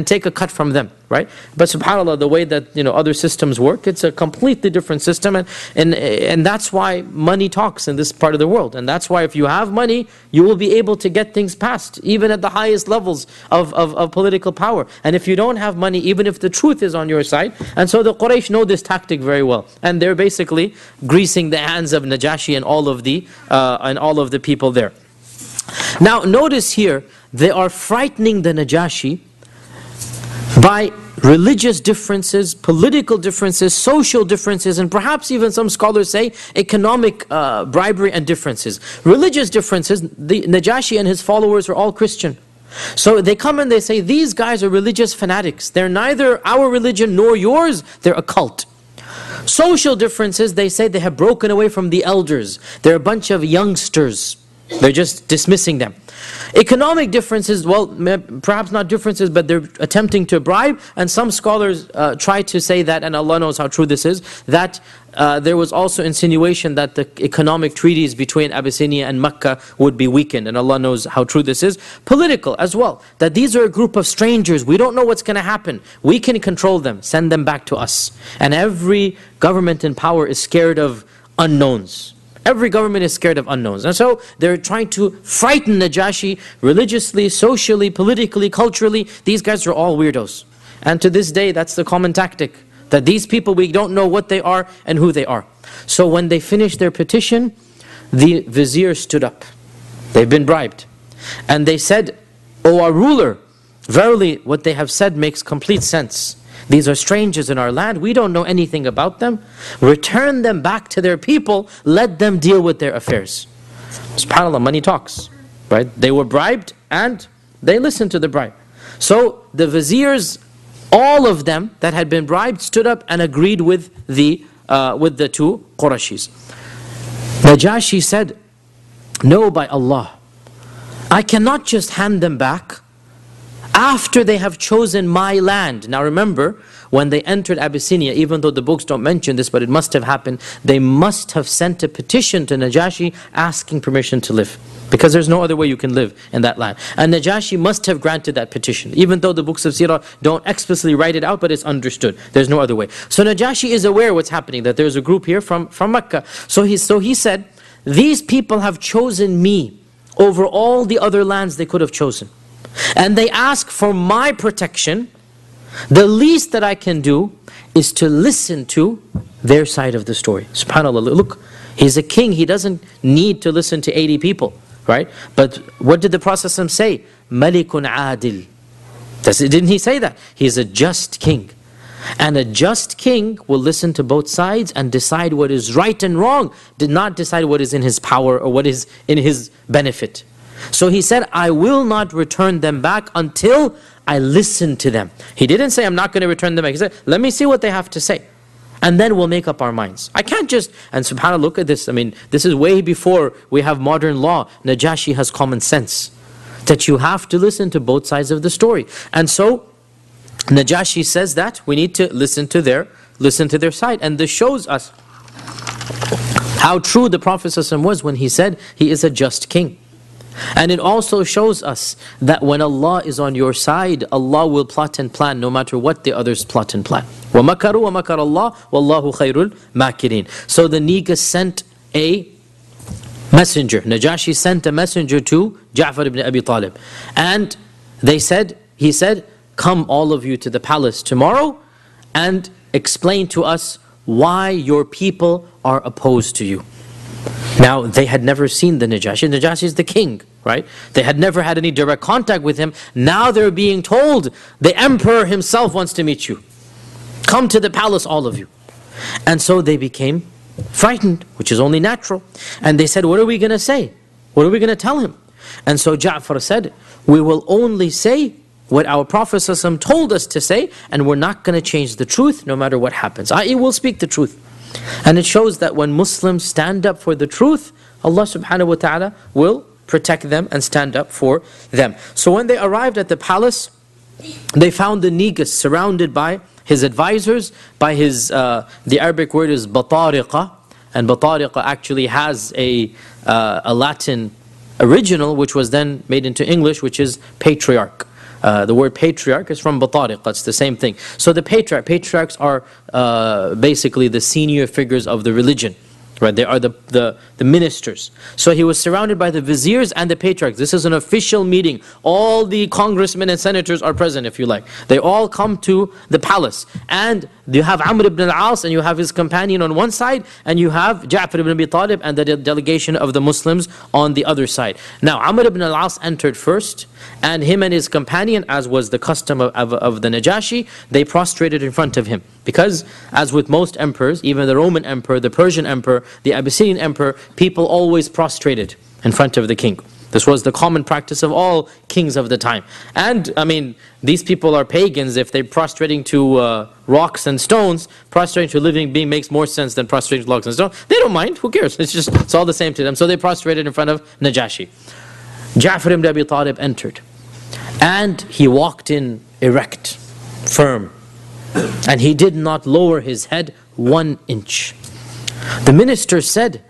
take a cut from them, right? But subhanAllah, the way that other systems work, it's a completely different system, and that's why money talks in this part of the world. And that's why if you have money, you will be able to get things passed, even at the highest levels of political power. And if you don't have money, even if the truth is on your side, and so the Quraysh know this tactic very well, and they're basically greasing the hands of Najashi and all of the people there. Now notice here, they are frightening the Najashi by religious differences, political differences, social differences, and perhaps even some scholars say economic bribery and differences. Religious differences, the Najashi and his followers are all Christian. So they come and they say, these guys are religious fanatics. They're neither our religion nor yours, they're a cult. Social differences, they say they have broken away from the elders. They're a bunch of youngsters. They're just dismissing them. Economic differences, well, perhaps not differences, but they're attempting to bribe. And some scholars try to say that, and Allah knows how true this is, that there was also insinuation that the economic treaties between Abyssinia and Mecca would be weakened. And Allah knows how true this is. Political as well, that these are a group of strangers. We don't know what's going to happen. We can control them, send them back to us. And every government in power is scared of unknowns. Every government is scared of unknowns. And so they're trying to frighten Najashi religiously, socially, politically, culturally. These guys are all weirdos. And to this day, that's the common tactic. That these people, we don't know what they are and who they are. So when they finished their petition, the vizier stood up. They've been bribed. And they said, "O our ruler, verily what they have said makes complete sense. These are strangers in our land. We don't know anything about them. Return them back to their people. Let them deal with their affairs." SubhanAllah, money talks. Right? They were bribed and they listened to the bribe. So the viziers, all of them that had been bribed, stood up and agreed with the two Qurayshis. Najashi said, "No, by Allah, I cannot just hand them back after they have chosen my land." Now remember, when they entered Abyssinia, even though the books don't mention this, but it must have happened, they must have sent a petition to Najashi asking permission to live. Because there's no other way you can live in that land. And Najashi must have granted that petition. Even though the books of Seerah don't explicitly write it out, but it's understood. There's no other way. So Najashi is aware what's happening, that there's a group here from Mecca. So he said, "These people have chosen me over all the other lands they could have chosen. And they ask for my protection. The least that I can do is to listen to their side of the story." SubhanAllah, look, he's a king. He doesn't need to listen to 80 people, right? But what did the Prophet say? "Malikun adil." Didn't he say that? He's a just king. And a just king will listen to both sides and decide what is right and wrong. Did not decide what is in his power or what is in his benefit. So he said, "I will not return them back until I listen to them." He didn't say, "I'm not going to return them back." He said, "Let me see what they have to say. And then we'll make up our minds." I can't just, and subhanAllah, look at this. I mean, this is way before we have modern law. Najashi has common sense. That you have to listen to both sides of the story. And so, Najashi says that we need to listen to their side. And this shows us how true the Prophet ﷺ was when he said he is a just king. And it also shows us that when Allah is on your side, Allah will plot and plan no matter what the others plot and plan. وَمَكَرُوا وَمَكَرَ اللَّهُ وَاللَّهُ خَيْرُ الْمَاكِرِينَ. So the Negus sent a messenger. Najashi sent a messenger to Ja'far ibn Abi Talib. And he said, "Come all of you to the palace tomorrow and explain to us why your people are opposed to you." Now, they had never seen the Najashi. Najashi is the king, right? They had never had any direct contact with him. Now they're being told, the emperor himself wants to meet you. Come to the palace, all of you. And so they became frightened, which is only natural. And they said, "What are we going to say? What are we going to tell him?" And so Ja'far said, "We will only say what our Prophet ﷺ told us to say, and we're not going to change the truth no matter what happens. I.e., we'll speak the truth." And it shows that when Muslims stand up for the truth, Allah subhanahu wa ta'ala will protect them and stand up for them. So when they arrived at the palace, they found the Negus surrounded by his advisors, by his, the Arabic word is batariqa, and batariqa actually has a Latin original, which was then made into English, which is patriarch. The word patriarch is from batariqa, it's the same thing. So the patriarchs are basically the senior figures of the religion. Right, they are the ministers. So he was surrounded by the viziers and the patriarchs. This is an official meeting. All the congressmen and senators are present, if you like. They all come to the palace. And you have Amr ibn al-As and you have his companion on one side, and you have Ja'far ibn Abi Talib and the delegation of the Muslims on the other side. Now Amr ibn al-As entered first, and him and his companion, as was the custom of the Najashi, they prostrated in front of him. Because as with most emperors, even the Roman emperor, the Persian emperor, the Abyssinian emperor, people always prostrated in front of the king. This was the common practice of all kings of the time. And I mean, these people are pagans. If they're prostrating to rocks and stones, prostrating to a living being makes more sense than prostrating to rocks and stones. They don't mind, who cares? It's all the same to them. So they prostrated in front of Najashi. Ja'far ibn Abi Talib entered. And he walked in erect, firm. And he did not lower his head 1 inch. The minister said,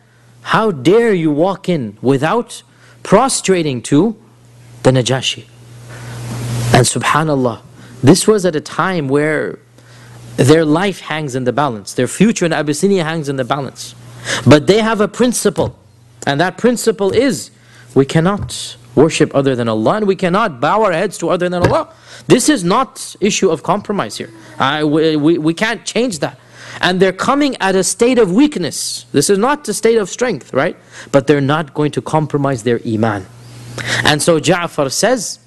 "How dare you walk in without prostrating to the Najashi?" And subhanallah, this was at a time where their life hangs in the balance. Their future in Abyssinia hangs in the balance. But they have a principle. And that principle is, we cannot worship other than Allah, and we cannot bow our heads to other than Allah. This is not issue of compromise here. We can't change that. And they're coming at a state of weakness. This is not a state of strength, right? But they're not going to compromise their iman. And so Ja'far says,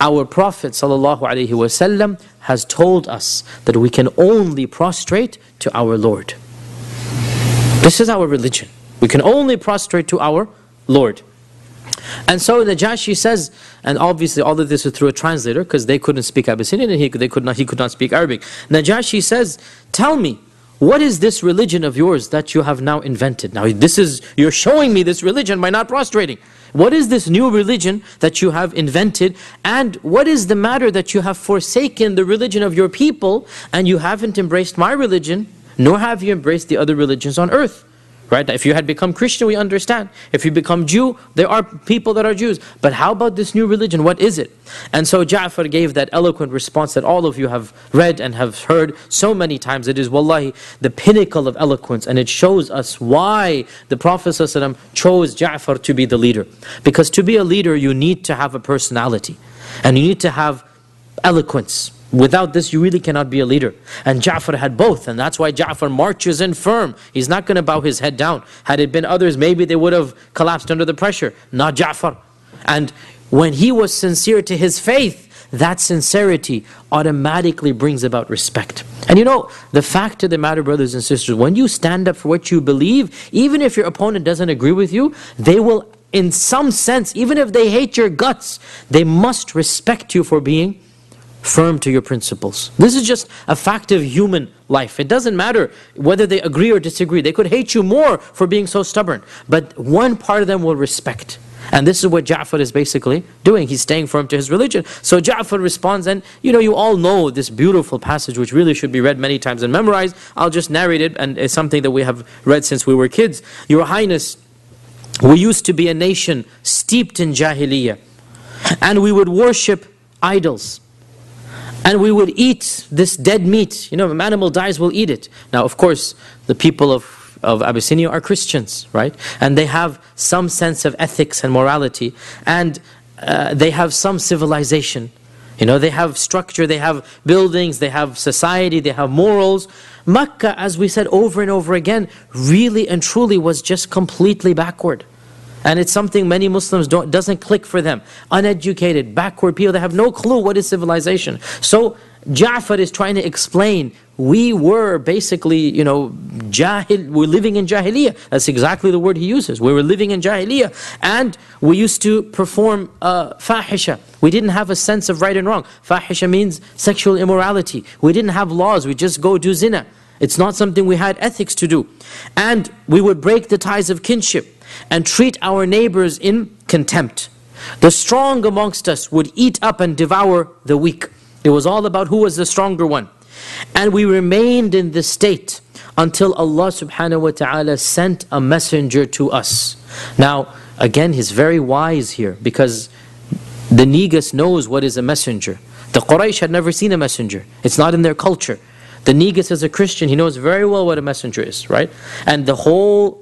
our Prophet ﷺ has told us that we can only prostrate to our Lord. This is our religion. We can only prostrate to our Lord. And so Najashi says, and obviously all of this is through a translator because they couldn't speak Abyssinian and he could not speak Arabic. Najashi says, "Tell me, what is this religion of yours that you have now invented? Now you're showing me this religion by not prostrating. What is this new religion that you have invented? And what is the matter that you have forsaken the religion of your people and you haven't embraced my religion, nor have you embraced the other religions on earth?" Right? If you had become Christian, we understand. If you become Jew, there are people that are Jews. But how about this new religion? What is it? And so Ja'far gave that eloquent response that all of you have read and have heard so many times. It is wallahi the pinnacle of eloquence, and it shows us why the Prophet ﷺ chose Ja'far to be the leader. Because to be a leader, you need to have a personality. And you need to have eloquence. Without this, you really cannot be a leader. And Ja'far had both, and that's why Ja'far marches in firm. He's not going to bow his head down. Had it been others, maybe they would have collapsed under the pressure. Not Ja'far. And when he was sincere to his faith, that sincerity automatically brings about respect. And you know, the fact of the matter, brothers and sisters, when you stand up for what you believe, even if your opponent doesn't agree with you, they will, in some sense, even if they hate your guts, they must respect you for being firm to your principles. This is just a fact of human life. It doesn't matter whether they agree or disagree. They could hate you more for being so stubborn. But one part of them will respect. And this is what Ja'far is basically doing. He's staying firm to his religion. So Ja'far responds, and you all know this beautiful passage which really should be read many times and memorized. I'll just narrate it, and it's something that we have read since we were kids. Your Highness, we used to be a nation steeped in Jahiliyyah. And we would worship idols. And we would eat this dead meat. If an animal dies, we'll eat it. Now, of course, the people of Abyssinia are Christians, right? And they have some sense of ethics and morality. And they have some civilization. They have structure, they have buildings, they have society, they have morals. Mecca, as we said over and over again, really and truly was just completely backward. And it's something many Muslims doesn't click for them. Uneducated, backward people, they have no clue what is civilization. So Ja'far is trying to explain, we were basically, we're living in Jahiliyyah. That's exactly the word he uses. We were living in Jahiliyyah. And we used to perform fahisha. We didn't have a sense of right and wrong. Fahisha means sexual immorality. We didn't have laws, we just go do zina. It's not something we had ethics to do. And we would break the ties of kinship and treat our neighbors in contempt. The strong amongst us would eat up and devour the weak. It was all about who was the stronger one. And we remained in this state until Allah subhanahu wa ta'ala sent a messenger to us. Now, again, he's very wise here, because the Negus knows what is a messenger. The Quraysh had never seen a messenger. It's not in their culture. The Negus is a Christian. He knows very well what a messenger is, right? And the whole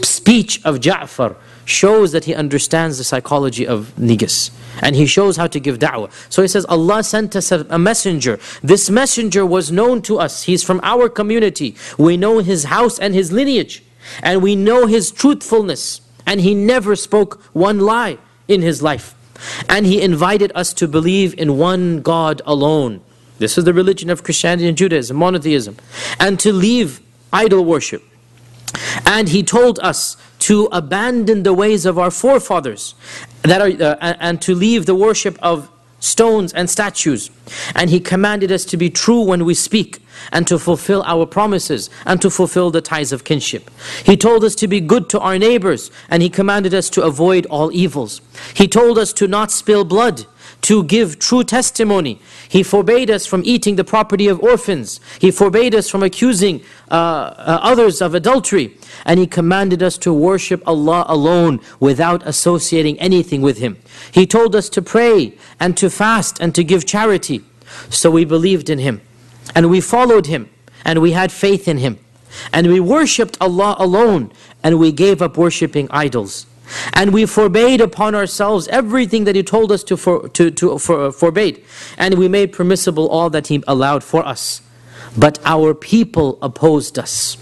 speech of Ja'far shows that he understands the psychology of Negus. And he shows how to give da'wah. So he says, Allah sent us a messenger. This messenger was known to us. He's from our community. We know his house and his lineage. And we know his truthfulness. And he never spoke one lie in his life. And he invited us to believe in one God alone. This is the religion of Christianity and Judaism, monotheism. And to leave idol worship. And He told us to abandon the ways of our forefathers and to leave the worship of stones and statues. And He commanded us to be true when we speak, and to fulfill our promises, and to fulfill the ties of kinship. He told us to be good to our neighbors, and He commanded us to avoid all evils. He told us to not spill blood, to give true testimony. He forbade us from eating the property of orphans. He forbade us from accusing others of adultery. And He commanded us to worship Allah alone without associating anything with Him. He told us to pray and to fast and to give charity. So we believed in Him, and we followed Him, and we had faith in Him. And we worshipped Allah alone, and we gave up worshipping idols. And we forbade upon ourselves everything that He told us to forbade. And we made permissible all that He allowed for us. But our people opposed us,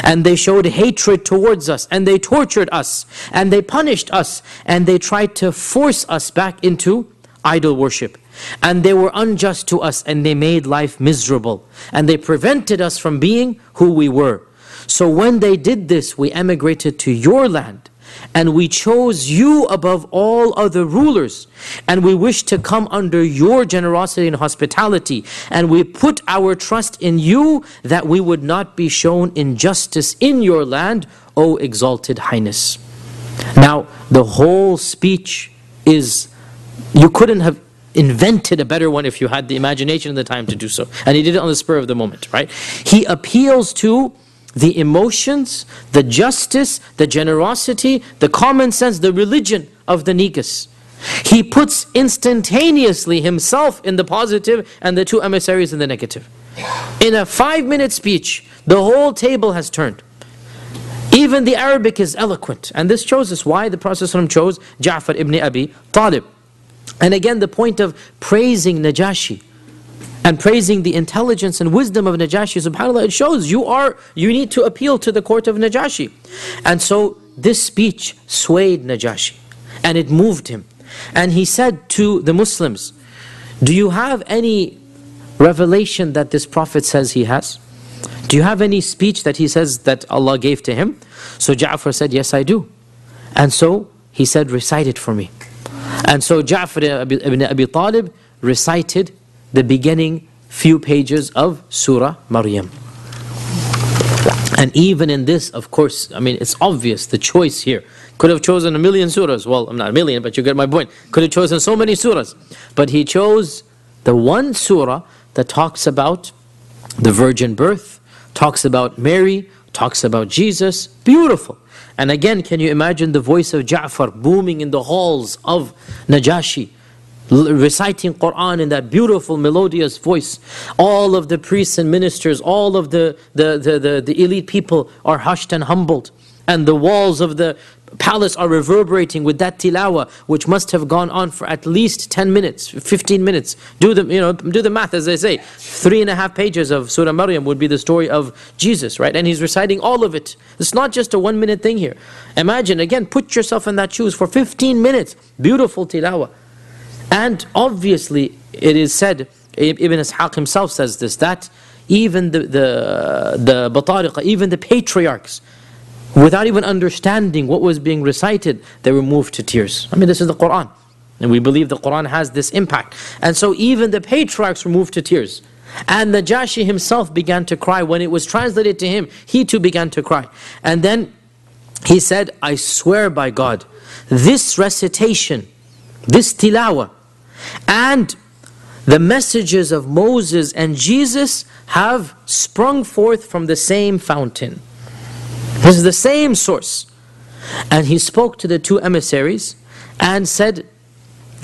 and they showed hatred towards us, and they tortured us, and they punished us, and they tried to force us back into idol worship. And they were unjust to us, and they made life miserable, and they prevented us from being who we were. So when they did this, we emigrated to your land, and we chose you above all other rulers, and we wished to come under your generosity and hospitality, and we put our trust in you that we would not be shown injustice in your land, O exalted highness. Now, the whole speech is, you couldn't have invented a better one if you had the imagination and the time to do so. And He did it on the spur of the moment, right? He appeals to the emotions, the justice, the generosity, the common sense, the religion of the Negus. He puts instantaneously Himself in the positive and the two emissaries in the negative. In a 5-minute speech, the whole table has turned. Even the Arabic is eloquent. And this shows us why the Prophet ﷺ chose Ja'far ibn Abi Talib. And again, the point of praising Najashi and praising the intelligence and wisdom of Najashi, subhanAllah, it shows you need to appeal to the court of Najashi. And so this speech swayed Najashi, and it moved him. And he said to the Muslims, do you have any revelation that this Prophet says he has? Do you have any speech that he says that Allah gave to him? So Ja'far said, yes, I do. And so he said, recite it for me. And so Ja'far ibn Abi Talib recited the beginning few pages of Surah Maryam. And even in this, of course, I mean, it's obvious the choice here. Could have chosen a million surahs. Well, I'm not a million, but you get my point. Could have chosen so many surahs. But he chose the one surah that talks about the virgin birth, talks about Mary, talks about Jesus. Beautiful. And again, can you imagine the voice of Ja'far booming in the halls of Najashi, reciting Qur'an in that beautiful melodious voice? All of the priests and ministers, all of the elite people are hushed and humbled, and the walls of the palace are reverberating with that tilawa, which must have gone on for at least 10 minutes, 15 minutes. Do the math, as they say. 3.5 pages of Surah Maryam would be the story of Jesus, right? And he's reciting all of it. It's not just a 1-minute thing here. Imagine, again, put yourself in that shoes for 15 minutes. Beautiful tilawa. And obviously, it is said, Ibn Ishaq himself says this, that even the Batariqa, even the patriarchs, without even understanding what was being recited, they were moved to tears. I mean, this is the Qur'an. And we believe the Qur'an has this impact. And so even the patriarchs were moved to tears. And Najashi himself began to cry. When it was translated to him, he too began to cry. And then he said, I swear by God, this recitation, this tilawa, and the messages of Moses and Jesus have sprung forth from the same fountain. This is the same source. And he spoke to the two emissaries and said,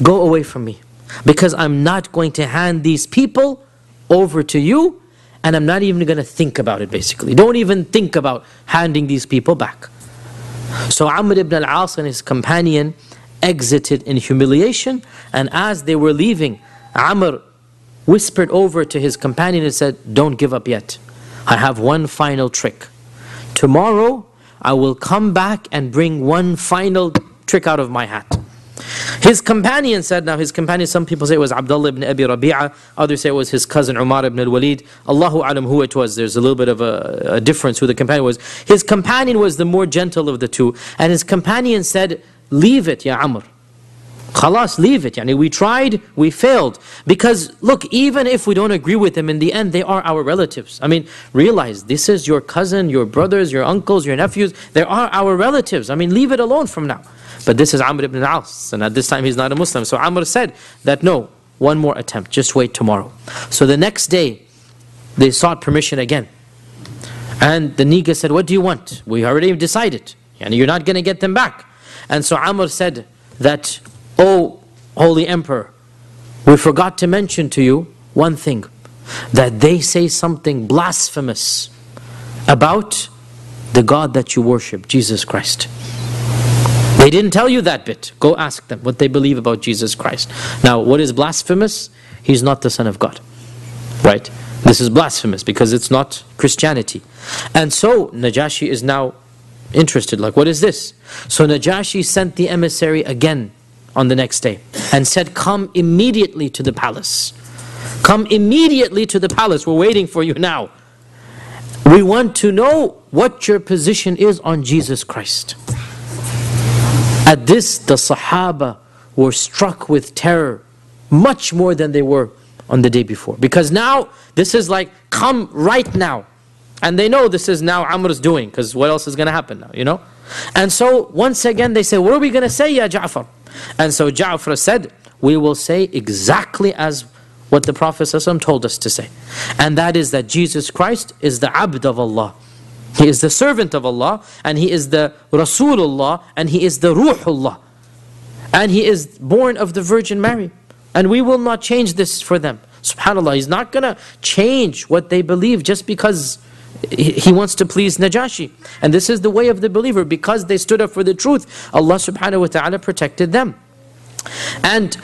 go away from me, because I'm not going to hand these people over to you, and I'm not even going to think about it, basically. Don't even think about handing these people back. So Amr ibn al-As and his companion exited in humiliation, and as they were leaving, Amr whispered over to his companion and said, don't give up yet. I have one final trick. Tomorrow, I will come back and bring one final trick out of my hat. His companion said, now his companion, some people say it was Abdullah ibn Abi Rabi'a, others say it was his cousin Umar ibn al-Waleed. Allahu alam who it was. There's a little bit of a difference who the companion was. His companion was the more gentle of the two, and his companion said, leave it, ya Amr. Khalas, leave it. Yani we tried, we failed. Because look, even if we don't agree with them, in the end, they are our relatives. I mean, realize this is your cousin, your brothers, your uncles, your nephews. They are our relatives. I mean, leave it alone from now. But this is Amr ibn al-As, and at this time he's not a Muslim. So Amr said that no, one more attempt, just wait tomorrow. So the next day, they sought permission again. And the Niga said, what do you want? We already decided. Yani you're not going to get them back. And so Amr said that, oh, Holy Emperor, we forgot to mention to you one thing, that they say something blasphemous about the God that you worship, Jesus Christ. They didn't tell you that bit. Go ask them what they believe about Jesus Christ. Now, what is blasphemous? He's not the Son of God. Right? This is blasphemous because it's not Christianity. And so, Najashi is now interested, like, what is this? So Najashi sent the emissary again on the next day and said, come immediately to the palace. Come immediately to the palace. We're waiting for you now. We want to know what your position is on Jesus Christ. At this, the Sahaba were struck with terror much more than they were on the day before. Because now, this is like, come right now. And they know this is now Amr's doing, because what else is going to happen now, you know? And so, once again, they say, what are we going to say, Ya Ja'far? And so Ja'far said, we will say exactly as what the Prophet ﷺ told us to say. And that is that Jesus Christ is the Abd of Allah. He is the servant of Allah, and He is the Rasulullah, and He is the Ruhullah. And He is born of the Virgin Mary. And we will not change this for them. SubhanAllah, He's not going to change what they believe just because He wants to please Najashi. And this is the way of the believer. Because they stood up for the truth, Allah subhanahu wa ta'ala protected them. And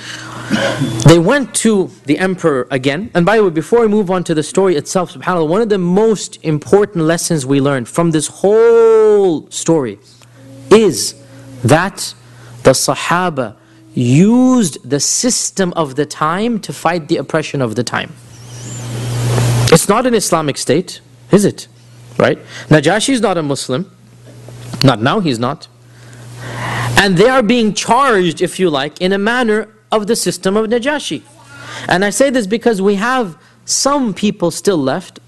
they went to the emperor again. And by the way, before we move on to the story itself, subhanAllah, one of the most important lessons we learned from this whole story is that the Sahaba used the system of the time to fight the oppression of the time. It's not an Islamic state, is it? Right? Najashi is not a Muslim. Not now, he's not. And they are being charged, if you like, in a manner of the system of Najashi. And I say this because we have some people still left.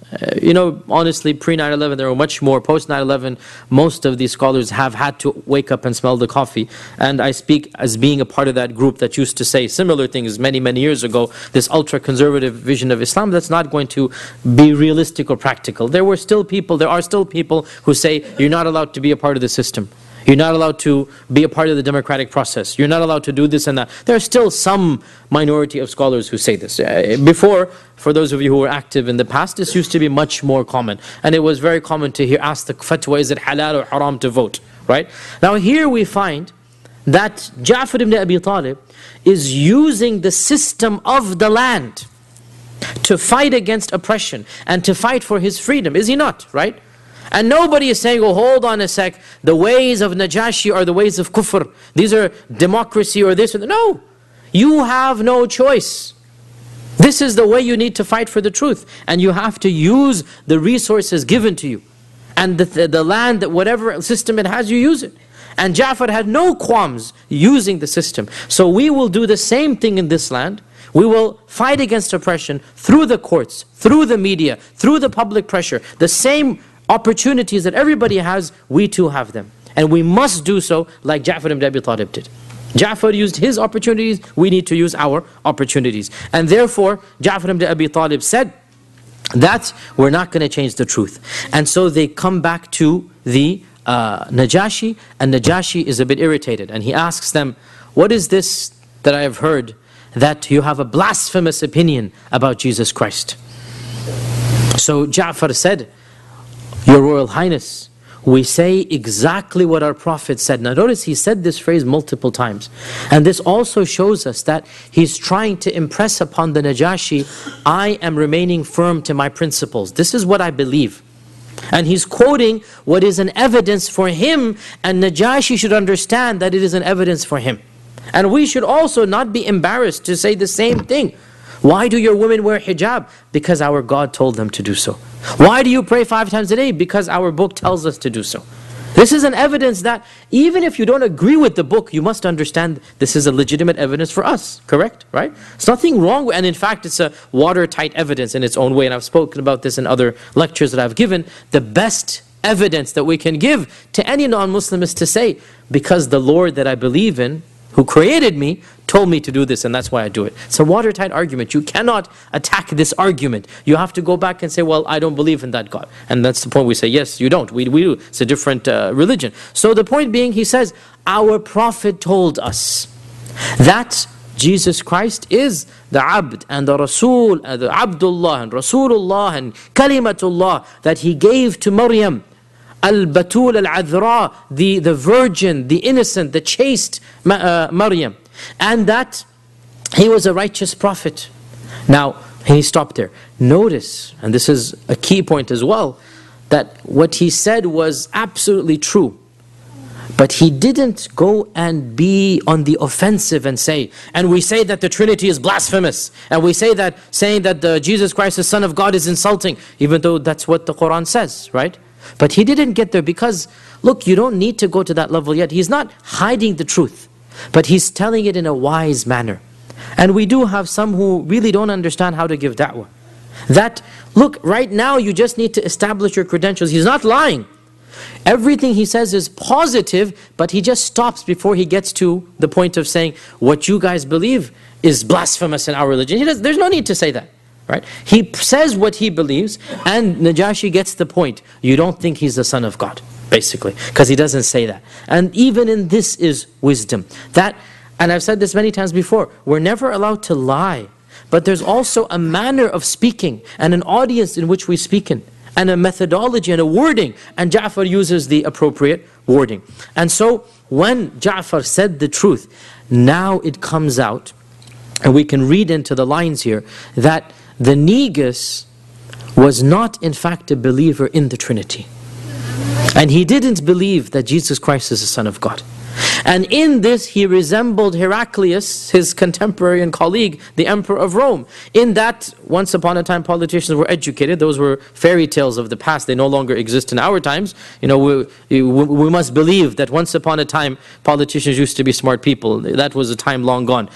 You know, honestly, pre-9/11 there were much more. Post-9/11, most of these scholars have had to wake up and smell the coffee. And I speak as being a part of that group that used to say similar things many, many years ago. This ultra-conservative vision of Islam that's not going to be realistic or practical. There are still people who say you're not allowed to be a part of the system. You're not allowed to be a part of the democratic process. You're not allowed to do this and that. There are still some minority of scholars who say this. Before, for those of you who were active in the past, this used to be much more common. And it was very common to hear, ask the fatwa, is it halal or haram to vote? Right? Now here we find that Ja'far ibn Abi Talib is using the system of the land to fight against oppression and to fight for his freedom. Is he not? Right? And nobody is saying, oh, hold on a sec, the ways of Najashi are the ways of kufr. These are democracy or this or that. No, you have no choice. This is the way you need to fight for the truth. And you have to use the resources given to you. And the land, whatever system it has, you use it. And Ja'far had no qualms using the system. So we will do the same thing in this land. We will fight against oppression through the courts, through the media, through the public pressure. The same opportunities that everybody has, we too have them. And we must do so like Ja'far ibn Abi Talib did. Ja'far used his opportunities, we need to use our opportunities. And therefore, Ja'far ibn Abi Talib said that we're not going to change the truth. And so they come back to the Najashi, and Najashi is a bit irritated. And he asks them, what is this that I have heard, that you have a blasphemous opinion about Jesus Christ? So Ja'far said, Your Royal Highness, we say exactly what our Prophet said. Now notice he said this phrase multiple times. And this also shows us that he's trying to impress upon the Najashi, I am remaining firm to my principles. This is what I believe. And he's quoting what is an evidence for him, and Najashi should understand that it is an evidence for him. And we should also not be embarrassed to say the same thing. Why do your women wear hijab? Because our God told them to do so. Why do you pray 5 times a day? Because our book tells us to do so. This is an evidence that even if you don't agree with the book, you must understand this is a legitimate evidence for us. Correct? Right? There's nothing wrong with, and in fact it's a watertight evidence in its own way, and I've spoken about this in other lectures that I've given. The best evidence that we can give to any non-Muslim is to say, because the Lord that I believe in, who created me, told me to do this, and that's why I do it. It's a watertight argument. You cannot attack this argument. You have to go back and say, well, I don't believe in that God. And that's the point we say, yes, you don't. We do. It's a different religion. So the point being, he says, our Prophet told us that Jesus Christ is the Abd and the Rasul, the Abdullah and Rasulullah and Kalimatullah that he gave to Maryam. Al-Batul al-Adhra, the virgin, the innocent, the chaste Maryam. And that he was a righteous prophet. Now, he stopped there. Notice, and this is a key point as well, that what he said was absolutely true. But he didn't go and be on the offensive and say, and we say that the Trinity is blasphemous, and we say that saying that Jesus Christ, the Son of God, is insulting, even though that's what the Quran says, right? But he didn't get there because, look, you don't need to go to that level yet. He's not hiding the truth, but he's telling it in a wise manner. And we do have some who really don't understand how to give da'wah. That, look, right now you just need to establish your credentials. He's not lying. Everything he says is positive, but he just stops before he gets to the point of saying, what you guys believe is blasphemous in our religion. There's no need to say that. Right? He says what he believes, and Najashi gets the point. You don't think he's the son of God, basically, because he doesn't say that. And even in this is wisdom. That, and I've said this many times before, we're never allowed to lie. But there's also a manner of speaking, and an audience in which we speak in, and a methodology and a wording, and Ja'far uses the appropriate wording. And so, when Ja'far said the truth, now it comes out, and we can read into the lines here, that the Negus was not in fact a believer in the Trinity. And he didn't believe that Jesus Christ is the Son of God. And in this he resembled Heraclius, his contemporary and colleague, the Emperor of Rome. In that, once upon a time politicians were educated. Those were fairy tales of the past. They no longer exist in our times. You know, we must believe that once upon a time politicians used to be smart people. That was a time long gone.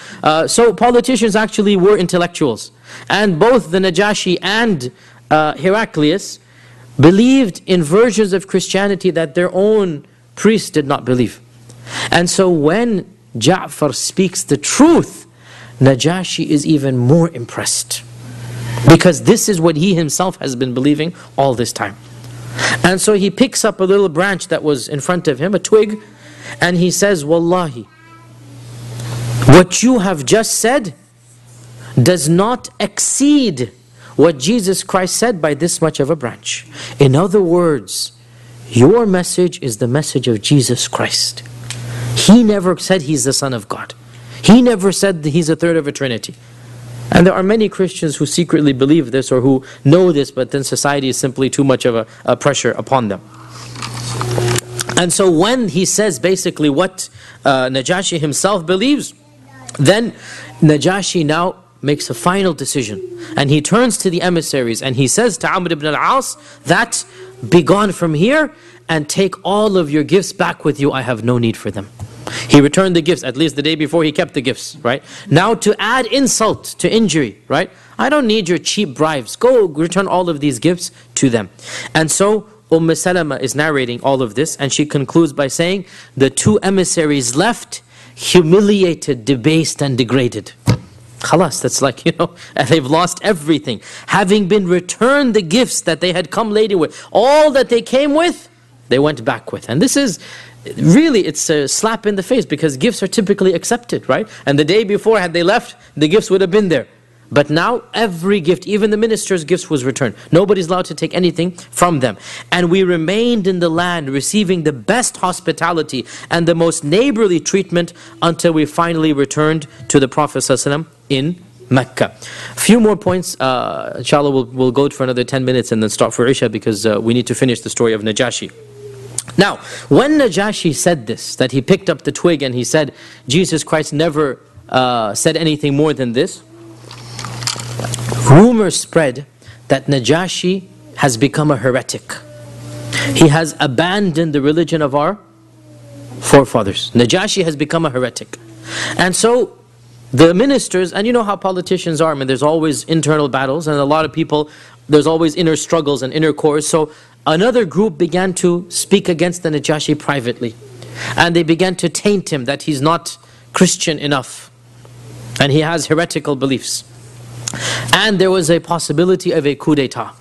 So politicians actually were intellectuals. And both the Najashi and Heraclius believed in versions of Christianity that their own priests did not believe. And so when Ja'far speaks the truth, Najashi is even more impressed. Because this is what he himself has been believing all this time. And so he picks up a little branch that was in front of him, a twig, and he says, Wallahi, what you have just said does not exceed what Jesus Christ said by this much of a branch. In other words, your message is the message of Jesus Christ. He never said he's the Son of God. He never said that he's a third of a Trinity. And there are many Christians who secretly believe this or who know this, but then society is simply too much of a pressure upon them. And so when he says basically what Najashi himself believes, then Najashi now makes a final decision. And he turns to the emissaries and he says to Amr ibn al-As that, begone from here and take all of your gifts back with you. I have no need for them. He returned the gifts, at least the day before he kept the gifts, right? Now to add insult to injury, right? I don't need your cheap bribes. Go return all of these gifts to them. And so Salama is narrating all of this, and she concludes by saying, the two emissaries left, humiliated, debased and degraded. Khalas, that's like, they've lost everything. Having been returned the gifts that they had come laden with, all that they came with, they went back with. And this is, really, it's a slap in the face, because gifts are typically accepted, right? And the day before, had they left, the gifts would have been there. But now, every gift, even the minister's gifts, was returned. Nobody's allowed to take anything from them. And we remained in the land, receiving the best hospitality and the most neighborly treatment until we finally returned to the Prophet ﷺ in Mecca. A few more points, inshallah we'll go for another 10 minutes and then stop for Isha, because we need to finish the story of Najashi. Now, when Najashi said this, that he picked up the twig and he said, Jesus Christ never said anything more than this, rumors spread that Najashi has become a heretic. He has abandoned the religion of our forefathers. Najashi has become a heretic. And so the ministers, and you know how politicians are, I mean, there's always internal battles, and a lot of people, there's always inner struggles and inner cores. So another group began to speak against the Najashi privately. And they began to taint him that he's not Christian enough. And he has heretical beliefs. And there was a possibility of a coup d'etat.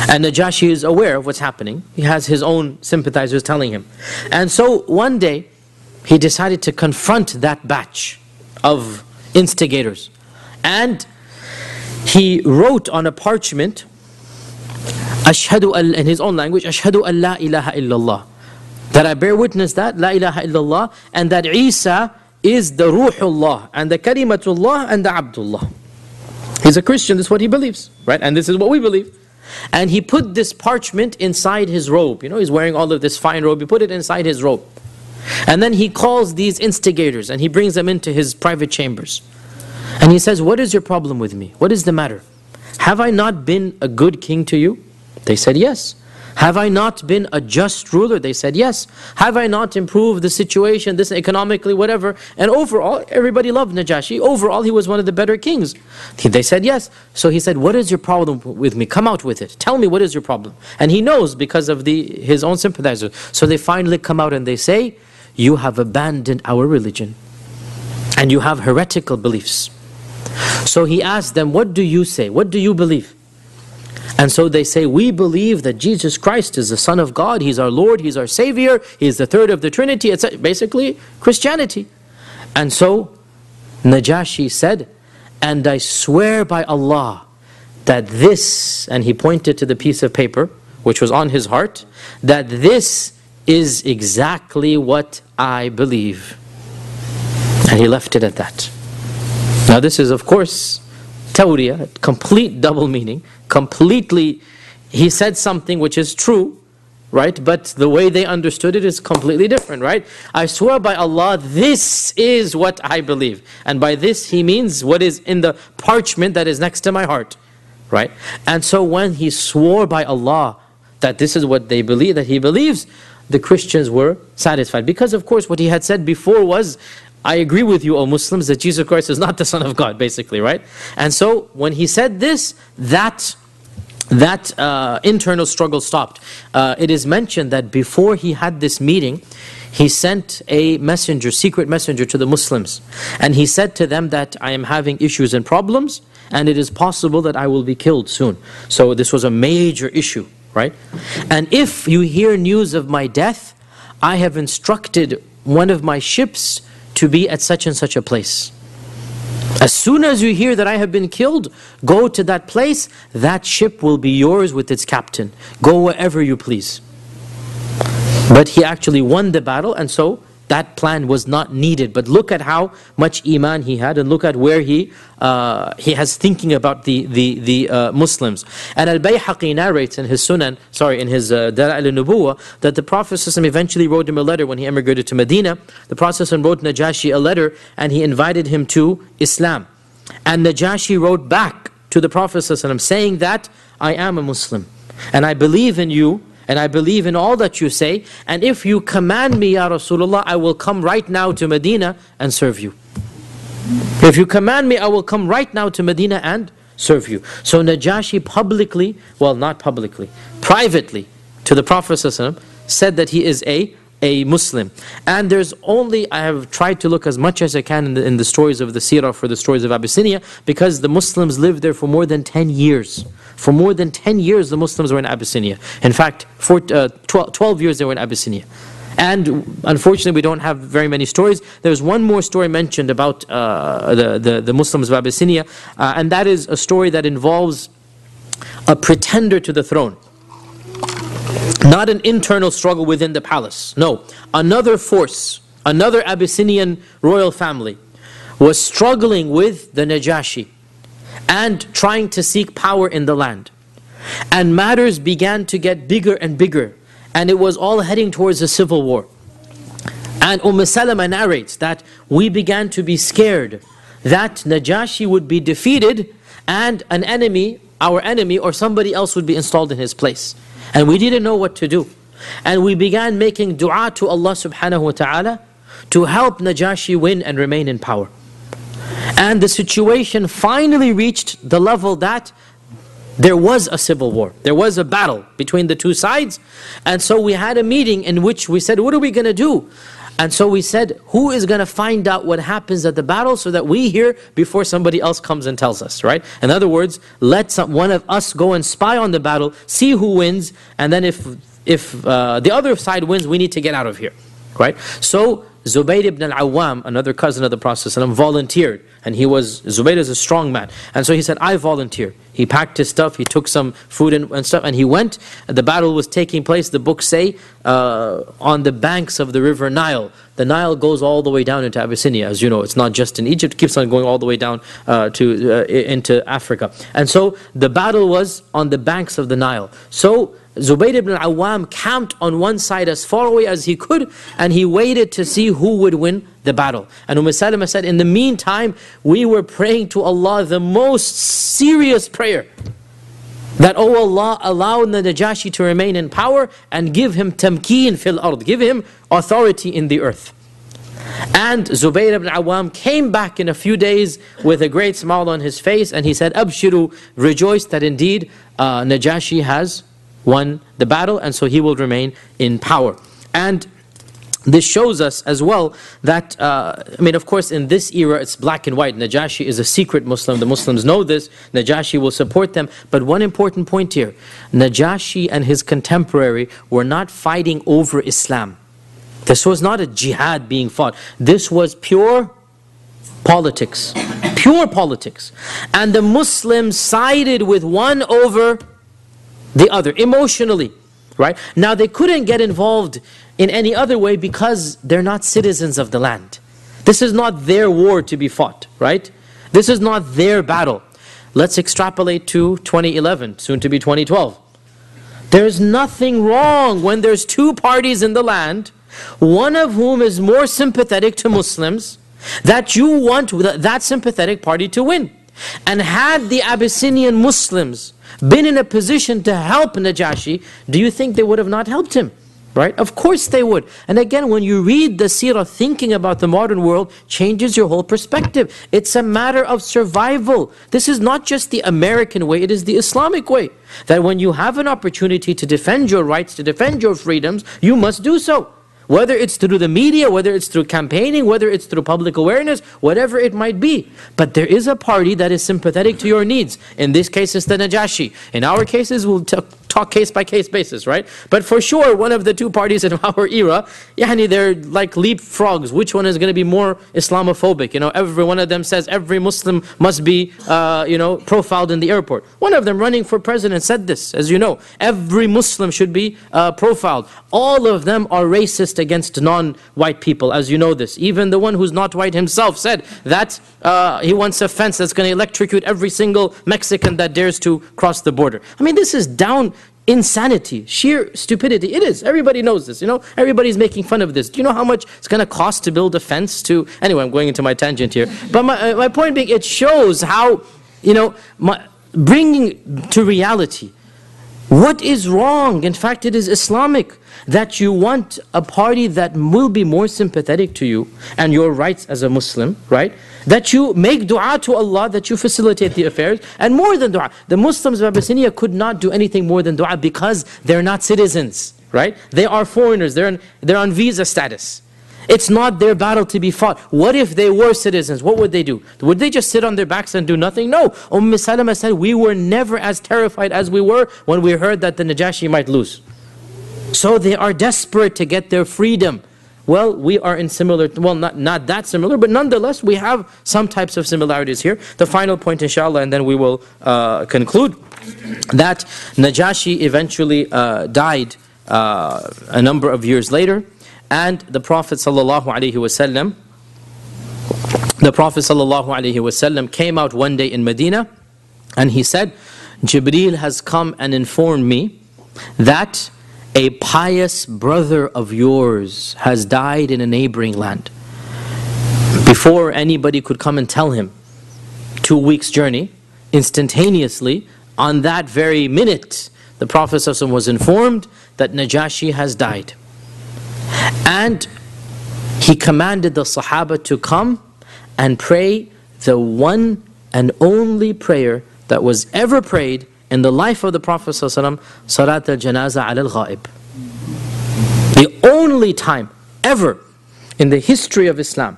And Najashi is aware of what's happening. He has his own sympathizers telling him. And so one day, he decided to confront that batch of instigators. And he wrote on a parchment, in his own language, Ashhadu an la ilaha illallah. That I bear witness that, la ilaha illallah, and that Isa is the Ruhullah, and the Kalimatullah, and the Abdullah. He's a Christian, this is what he believes, right? And this is what we believe. And he put this parchment inside his robe. You know, he's wearing all of this fine robe. He put it inside his robe. And then he calls these instigators and he brings them into his private chambers. And he says, what is your problem with me? What is the matter? Have I not been a good king to you? They said, yes. Have I not been a just ruler? They said, yes. Have I not improved the situation, this economically, whatever? And overall, everybody loved Najashi. Overall, he was one of the better kings. They said, yes. So he said, what is your problem with me? Come out with it. Tell me, what is your problem? And he knows because of his own sympathizers. So they finally come out and they say, you have abandoned our religion. And you have heretical beliefs. So he asked them, what do you say? What do you believe? And so they say, we believe that Jesus Christ is the Son of God, He's our Lord, He's our Savior, He's the third of the Trinity, etc. Basically, Christianity. And so Najashi said, and I swear by Allah that this, and he pointed to the piece of paper which was on his heart, that this is exactly what I believe. And he left it at that. Now this is, of course, tawriyah, complete double meaning, completely, he said something which is true, right? But the way they understood it is completely different, right? I swear by Allah, this is what I believe. And by this he means what is in the parchment that is next to my heart, right? And so when he swore by Allah that this is what they believe, that he believes, the Christians were satisfied. Because of course what he had said before was, I agree with you, O Muslims, that Jesus Christ is not the Son of God, basically, right? And so when he said this, that internal struggle stopped. It is mentioned that before he had this meeting, he sent a messenger, secret messenger to the Muslims. And he said to them that I am having issues and problems, and it is possible that I will be killed soon. So this was a major issue, right? And if you hear news of my death, I have instructed one of my ships to be at such and such a place. As soon as you hear that I have been killed, go to that place, that ship will be yours with its captain. Go wherever you please. But he actually won the battle, and so that plan was not needed. But look at how much iman he had, and look at where he has thinking about the Muslims. And Al-Bayhaqi narrates in his Sunan, in his Dala'il al-Nubuwah, that the Prophet ﷺ eventually wrote him a letter when he emigrated to Medina. The Prophet ﷺ wrote Najashi a letter, and he invited him to Islam. And Najashi wrote back to the Prophet ﷺ saying that, I am a Muslim, and I believe in you, and I believe in all that you say, and if you command me, Ya Rasulullah, I will come right now to Medina and serve you. If you command me, I will come right now to Medina and serve you. So Najashi publicly, well not publicly, privately to the Prophet ﷺ said that he is a Muslim. And there's only, I have tried to look as much as I can in the stories of the Seerah, for the stories of Abyssinia, because the Muslims lived there for more than 10 years. For more than 10 years the Muslims were in Abyssinia. In fact, for 12 years they were in Abyssinia. And unfortunately we don't have very many stories. There's one more story mentioned about the Muslims of Abyssinia, and that is a story that involves a pretender to the throne. Not an internal struggle within the palace. No, another force, another Abyssinian royal family was struggling with the Najashi and trying to seek power in the land. And matters began to get bigger and bigger. and it was all heading towards a civil war. And Salama narrates that we began to be scared that Najashi would be defeated and an enemy, our enemy or somebody else would be installed in his place. And we didn't know what to do. And we began making dua to Allah subhanahu wa ta'ala to help Najashi win and remain in power. And the situation finally reached the level that there was a civil war. There was a battle between the two sides. And so we had a meeting in which we said, what are we going to do? And so we said, who is going to find out what happens at the battle so that we hear before somebody else comes and tells us, right? In other words, let one of us go and spy on the battle, see who wins, and then if the other side wins, we need to get out of here, right? So Zubayr ibn al-Awwam, another cousin of the Prophet ﷺ, volunteered. And Zubayr is a strong man. And so he said, I volunteer. He packed his stuff, he took some food and stuff, and he went. The battle was taking place, the books say, on the banks of the river Nile. The Nile goes all the way down into Abyssinia. As you know, it's not just in Egypt, it keeps on going all the way down into Africa. And so the battle was on the banks of the Nile. So Zubayr ibn al-Awwam camped on one side as far away as he could, and he waited to see who would win the battle. And Salama said, in the meantime, we were praying to Allah the most serious prayer, that, oh Allah, allow the Najashi to remain in power and give him tamkeen fil ard, give him authority in the earth. And Zubayr ibn Awwam came back in a few days with a great smile on his face, and he said, Abshiru, rejoice that indeed Najashi has won the battle, and so he will remain in power. And this shows us as well that, of course, in this era, it's black and white. Najashi is a secret Muslim. The Muslims know this. Najashi will support them. But one important point here, Najashi and his contemporary were not fighting over Islam. This was not a jihad being fought. This was pure politics. Pure politics. And the Muslims sided with one over the other, emotionally, right? Now they couldn't get involved in any other way because they're not citizens of the land. This is not their war to be fought, right? This is not their battle. Let's extrapolate to 2011, soon to be 2012. There's nothing wrong when there's two parties in the land, one of whom is more sympathetic to Muslims, that you want that sympathetic party to win. And had the Abyssinian Muslims been in a position to help Najashi, do you think they would have not helped him? Right? Of course they would. And again, when you read the seerah, thinking about the modern world changes your whole perspective. It's a matter of survival. This is not just the American way, it is the Islamic way. That when you have an opportunity to defend your rights, to defend your freedoms, you must do so. Whether it's through the media, whether it's through campaigning, whether it's through public awareness, whatever it might be. But there is a party that is sympathetic to your needs. In this case, it's the Najashi. In our cases, we'll talk case-by-case basis, right? But for sure, one of the two parties in our era, they're like leapfrogs. Which one is going to be more Islamophobic? Every one of them says every Muslim must be, profiled in the airport. One of them running for president said this, as you know. Every Muslim should be profiled. All of them are racist against non-white people, as you know this. Even the one who's not white himself said that he wants a fence that's going to electrocute every single Mexican that dares to cross the border. This is down insanity, sheer stupidity. It is. Everybody knows this. Everybody's making fun of this. Do you know how much it's going to cost to build a fence to... Anyway, I'm going into my tangent here. But my point being, it shows how, bringing to reality what is wrong. In fact, it is Islamic that you want a party that will be more sympathetic to you and your rights as a Muslim, right? That you make dua to Allah, that you facilitate the affairs. And more than dua, the Muslims of Abyssinia could not do anything more than dua because they're not citizens, right? They are foreigners, they're on visa status. It's not their battle to be fought. What if they were citizens? What would they do? Would they just sit on their backs and do nothing? No. Salama said, we were never as terrified as we were when we heard that the Najashi might lose. So they are desperate to get their freedom. Well, we are in similar, not that similar, but nonetheless, we have some types of similarities here. The final point, inshallah, and then we will conclude, that Najashi eventually died a number of years later, and the Prophet ﷺ came out one day in Medina, and he said, Jibreel has come and informed me that a pious brother of yours has died in a neighboring land. Before anybody could come and tell him, 2 weeks journey, instantaneously, on that very minute, the Prophet ﷺ was informed that Najashi has died. And he commanded the Sahaba to come and pray the one and only prayer that was ever prayed in the life of the Prophet ﷺ, Salat al-Janaza al-Ghaib. The only time ever in the history of Islam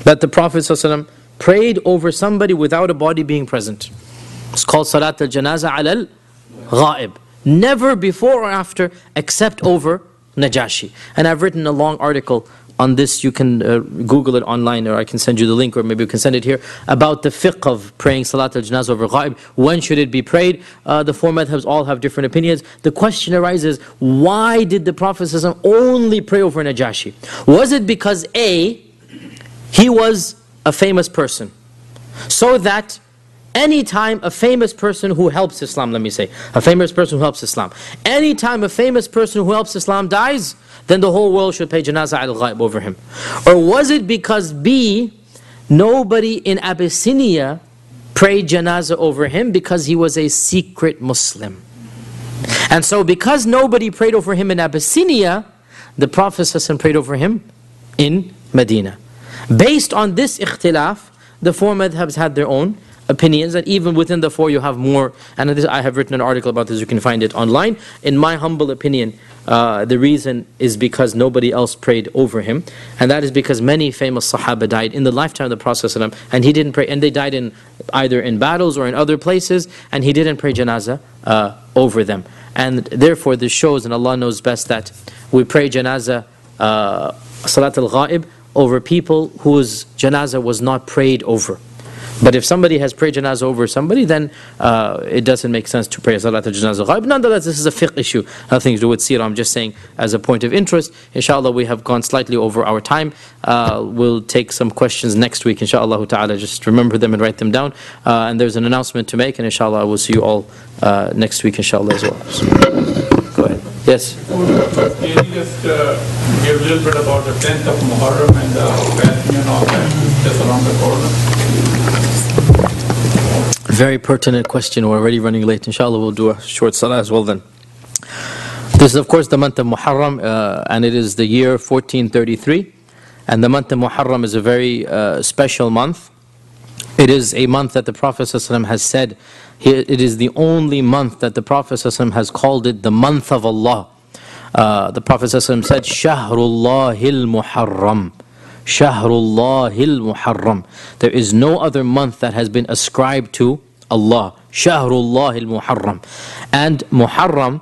that the Prophet ﷺ prayed over somebody without a body being present. It's called Salat al-Janaza al-Ghaib. Never before or after except over Najashi. And I've written a long article on this. You can Google it online, or I can send you the link, or maybe you can send it here, about the fiqh of praying Salat al-Janazah over Ghaib. When should it be prayed? The four madhabs all have different opinions. The question arises, why did the Prophet ﷺ only pray over Najashi? Was it because A, he was a famous person, so that anytime a famous person who helps Islam, let me say, a famous person who helps Islam, anytime a famous person who helps Islam dies, then the whole world should pay janazah al-ghaib over him? Or was it because B, nobody in Abyssinia prayed janazah over him because he was a secret Muslim? And so because nobody prayed over him in Abyssinia, the Prophet ﷺ prayed over him in Medina. Based on this ikhtilaf, the four madhabs had their own opinions, and even within the four you have more, and this, I have written an article about this, you can find it online. In my humble opinion, the reason is because nobody else prayed over him, and that is because many famous Sahaba died in the lifetime of the Prophet ﷺ, and he didn't pray, and they died in either in battles or in other places, and he didn't pray janazah over them. And therefore this shows, and Allah knows best, that we pray janazah, Salat al-Ghaib, over people whose janazah was not prayed over. But if somebody has prayed janazah over somebody, then it doesn't make sense to pray Salat al-Janazah Ghaib. Nonetheless, this is a fiqh issue, nothing to do with seerah. I'm just saying as a point of interest. Inshallah, we have gone slightly over our time. We'll take some questions next week, inshallah ta'ala. Just remember them and write them down. And there's an announcement to make, and inshallah I will see you all next week, inshallah, as well. So, go ahead. Yes? Can you just give a little bit about the 10th of Muharram and the fasting and all that, just around the corner? Very pertinent question. We're already running late. Inshallah, we'll do a short salah as well then. This is of course the month of Muharram, and it is the year 1433. And the month of Muharram is a very special month. It is a month that the Prophet ﷺ has said, it is the only month that the Prophet ﷺ has called it the month of Allah. The Prophet ﷺ said, Shahrullahil Muharram. Shahrullahil Muharram. There is no other month that has been ascribed to Allah. Shahrullahil Muharram. And Muharram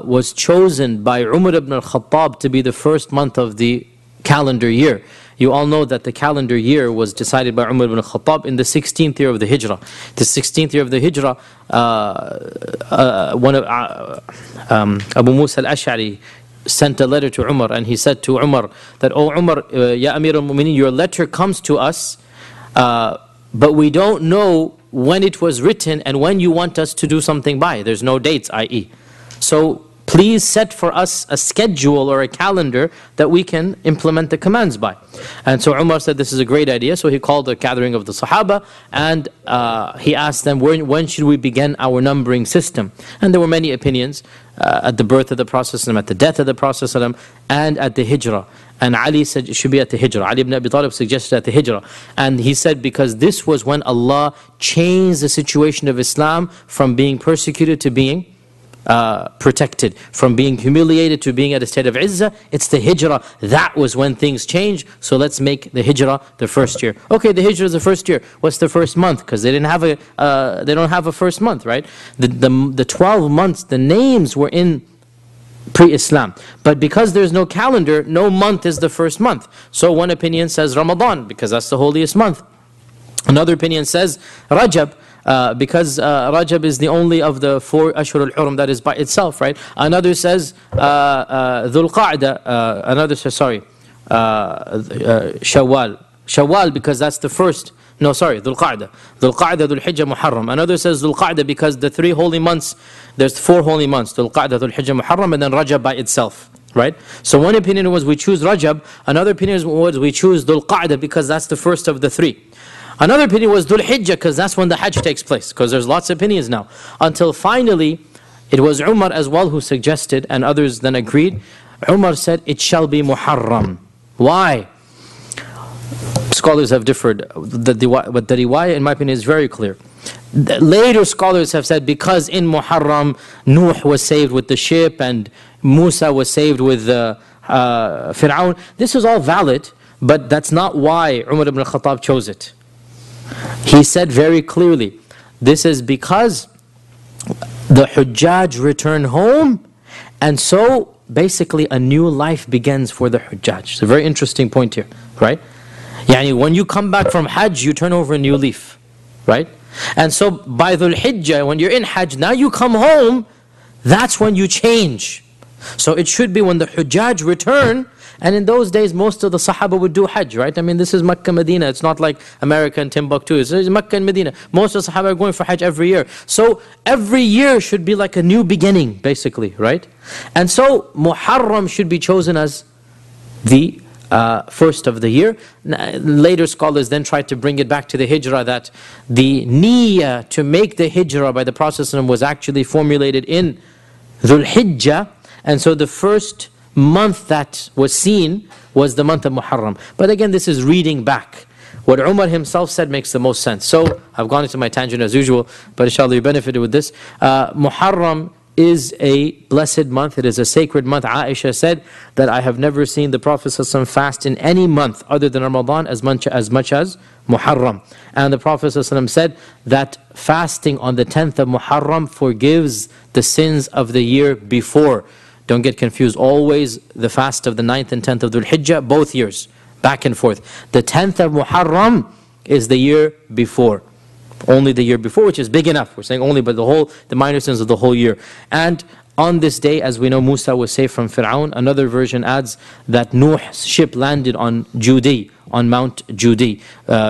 was chosen by Umar ibn al-Khattab to be the first month of the calendar year. You all know that the calendar year was decided by Umar ibn al-Khattab in the 16th year of the Hijrah. The 16th year of the Hijrah, one of Abu Musa al-Ash'ari sent a letter to Umar, and he said to Umar that, "Oh Umar, Ya Amir al-Mu'mineen, your letter comes to us, but we don't know when it was written and when you want us to do something by. There's no dates, i.e. So please set for us a schedule or a calendar that we can implement the commands by." And so Umar said, this is a great idea. So he called a gathering of the Sahaba, and he asked them, when should we begin our numbering system? And there were many opinions at the birth of the Prophet, at the death of the Prophet, and at the Hijrah. And Ali said it should be at the Hijrah. Ali ibn Abi Talib suggested at the Hijrah. And he said because this was when Allah changed the situation of Islam from being persecuted to being protected, from being humiliated to being at a state of izzah. It's the Hijrah. That was when things changed. So let's make the Hijrah the first year. Okay, the Hijrah is the first year. What's the first month? Because they didn't have a, they don't have a first month, right? The 12 months, the names were in pre-Islam. But because there's no calendar, no month is the first month. So one opinion says Ramadan, because that's the holiest month. Another opinion says Rajab, because Rajab is the only of the 4 Ashhur al-Hurum that is by itself, right? Another says Dhul Qa'dah, another says, Shawwal. Shawwal, because that's the first No, sorry, Dhul Qa'dah. Dhul Qa'dah, Dhul Hijjah, Muharram. Another says Dhul Qa'dah because the 3 holy months, there's 4 holy months, Dhul Qa'dah, Dhul Hijjah, Muharram, and then Rajab by itself. Right? So one opinion was we choose Rajab, another opinion was we choose Dhul Qa'dah because that's the first of the 3. Another opinion was Dhul Hijjah because that's when the Hajj takes place, because there's lots of opinions now. Until finally, it was Umar as well who suggested, and others then agreed. Umar said, it shall be Muharram. Why? Scholars have differed, but the riwayah in my opinion is very clear. Later scholars have said because in Muharram, Nuh was saved with the ship and Musa was saved with Fir'aun. This is all valid, but that's not why Umar ibn al-Khattab chose it. He said very clearly, this is because the Hujjaj return home, and so basically a new life begins for the Hujjaj. It's a very interesting point here, right? Yani when you come back from Hajj, you turn over a new leaf, right? And so by Dhul Hijjah, when you're in Hajj, now you come home, that's when you change. So it should be when the Hujjaj return, and in those days most of the Sahaba would do Hajj, right? I mean, this is Mecca, Medina, it's not like America and Timbuktu, it's Mecca and Medina. Most of the Sahaba are going for Hajj every year. So every year should be like a new beginning, basically, right? And so Muharram should be chosen as the first of the year. Later scholars then tried to bring it back to the Hijrah, that the niyyah to make the Hijrah by the Prophet was actually formulated in Dhul Hijjah, and so the first month that was seen was the month of Muharram. But again, this is reading back. What Umar himself said makes the most sense. So I've gone into my tangent as usual, but inshallah you benefited with this. Muharram is a blessed month, it is a sacred month. Aisha said that I have never seen the Prophet ﷺ fast in any month other than Ramadan as much as Muharram. And the Prophet ﷺ said that fasting on the 10th of Muharram forgives the sins of the year before. Don't get confused, always the fast of the 9th and 10th of Dhul Hijjah, both years, back and forth. The 10th of Muharram is the year before. Only the year before, which is big enough. We're saying only, but the minor sins of the whole year. And on this day, as we know, Musa was saved from Fir'aun. Another version adds that Nuh's ship landed on Judi, on Mount Judi.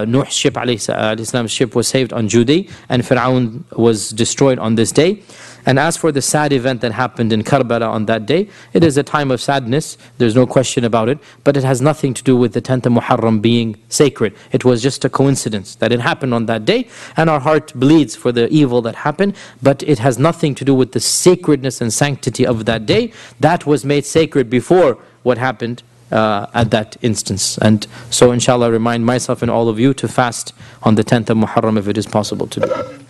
Nuh's ship, Islam's ship, was saved on Judi, and Fir'aun was destroyed on this day. And as for the sad event that happened in Karbala on that day, it is a time of sadness, there's no question about it, but it has nothing to do with the 10th of Muharram being sacred. It was just a coincidence that it happened on that day, and our heart bleeds for the evil that happened, but it has nothing to do with the sacredness and sanctity of that day. That was made sacred before what happened at that instance. And so inshallah, I remind myself and all of you to fast on the 10th of Muharram if it is possible to do.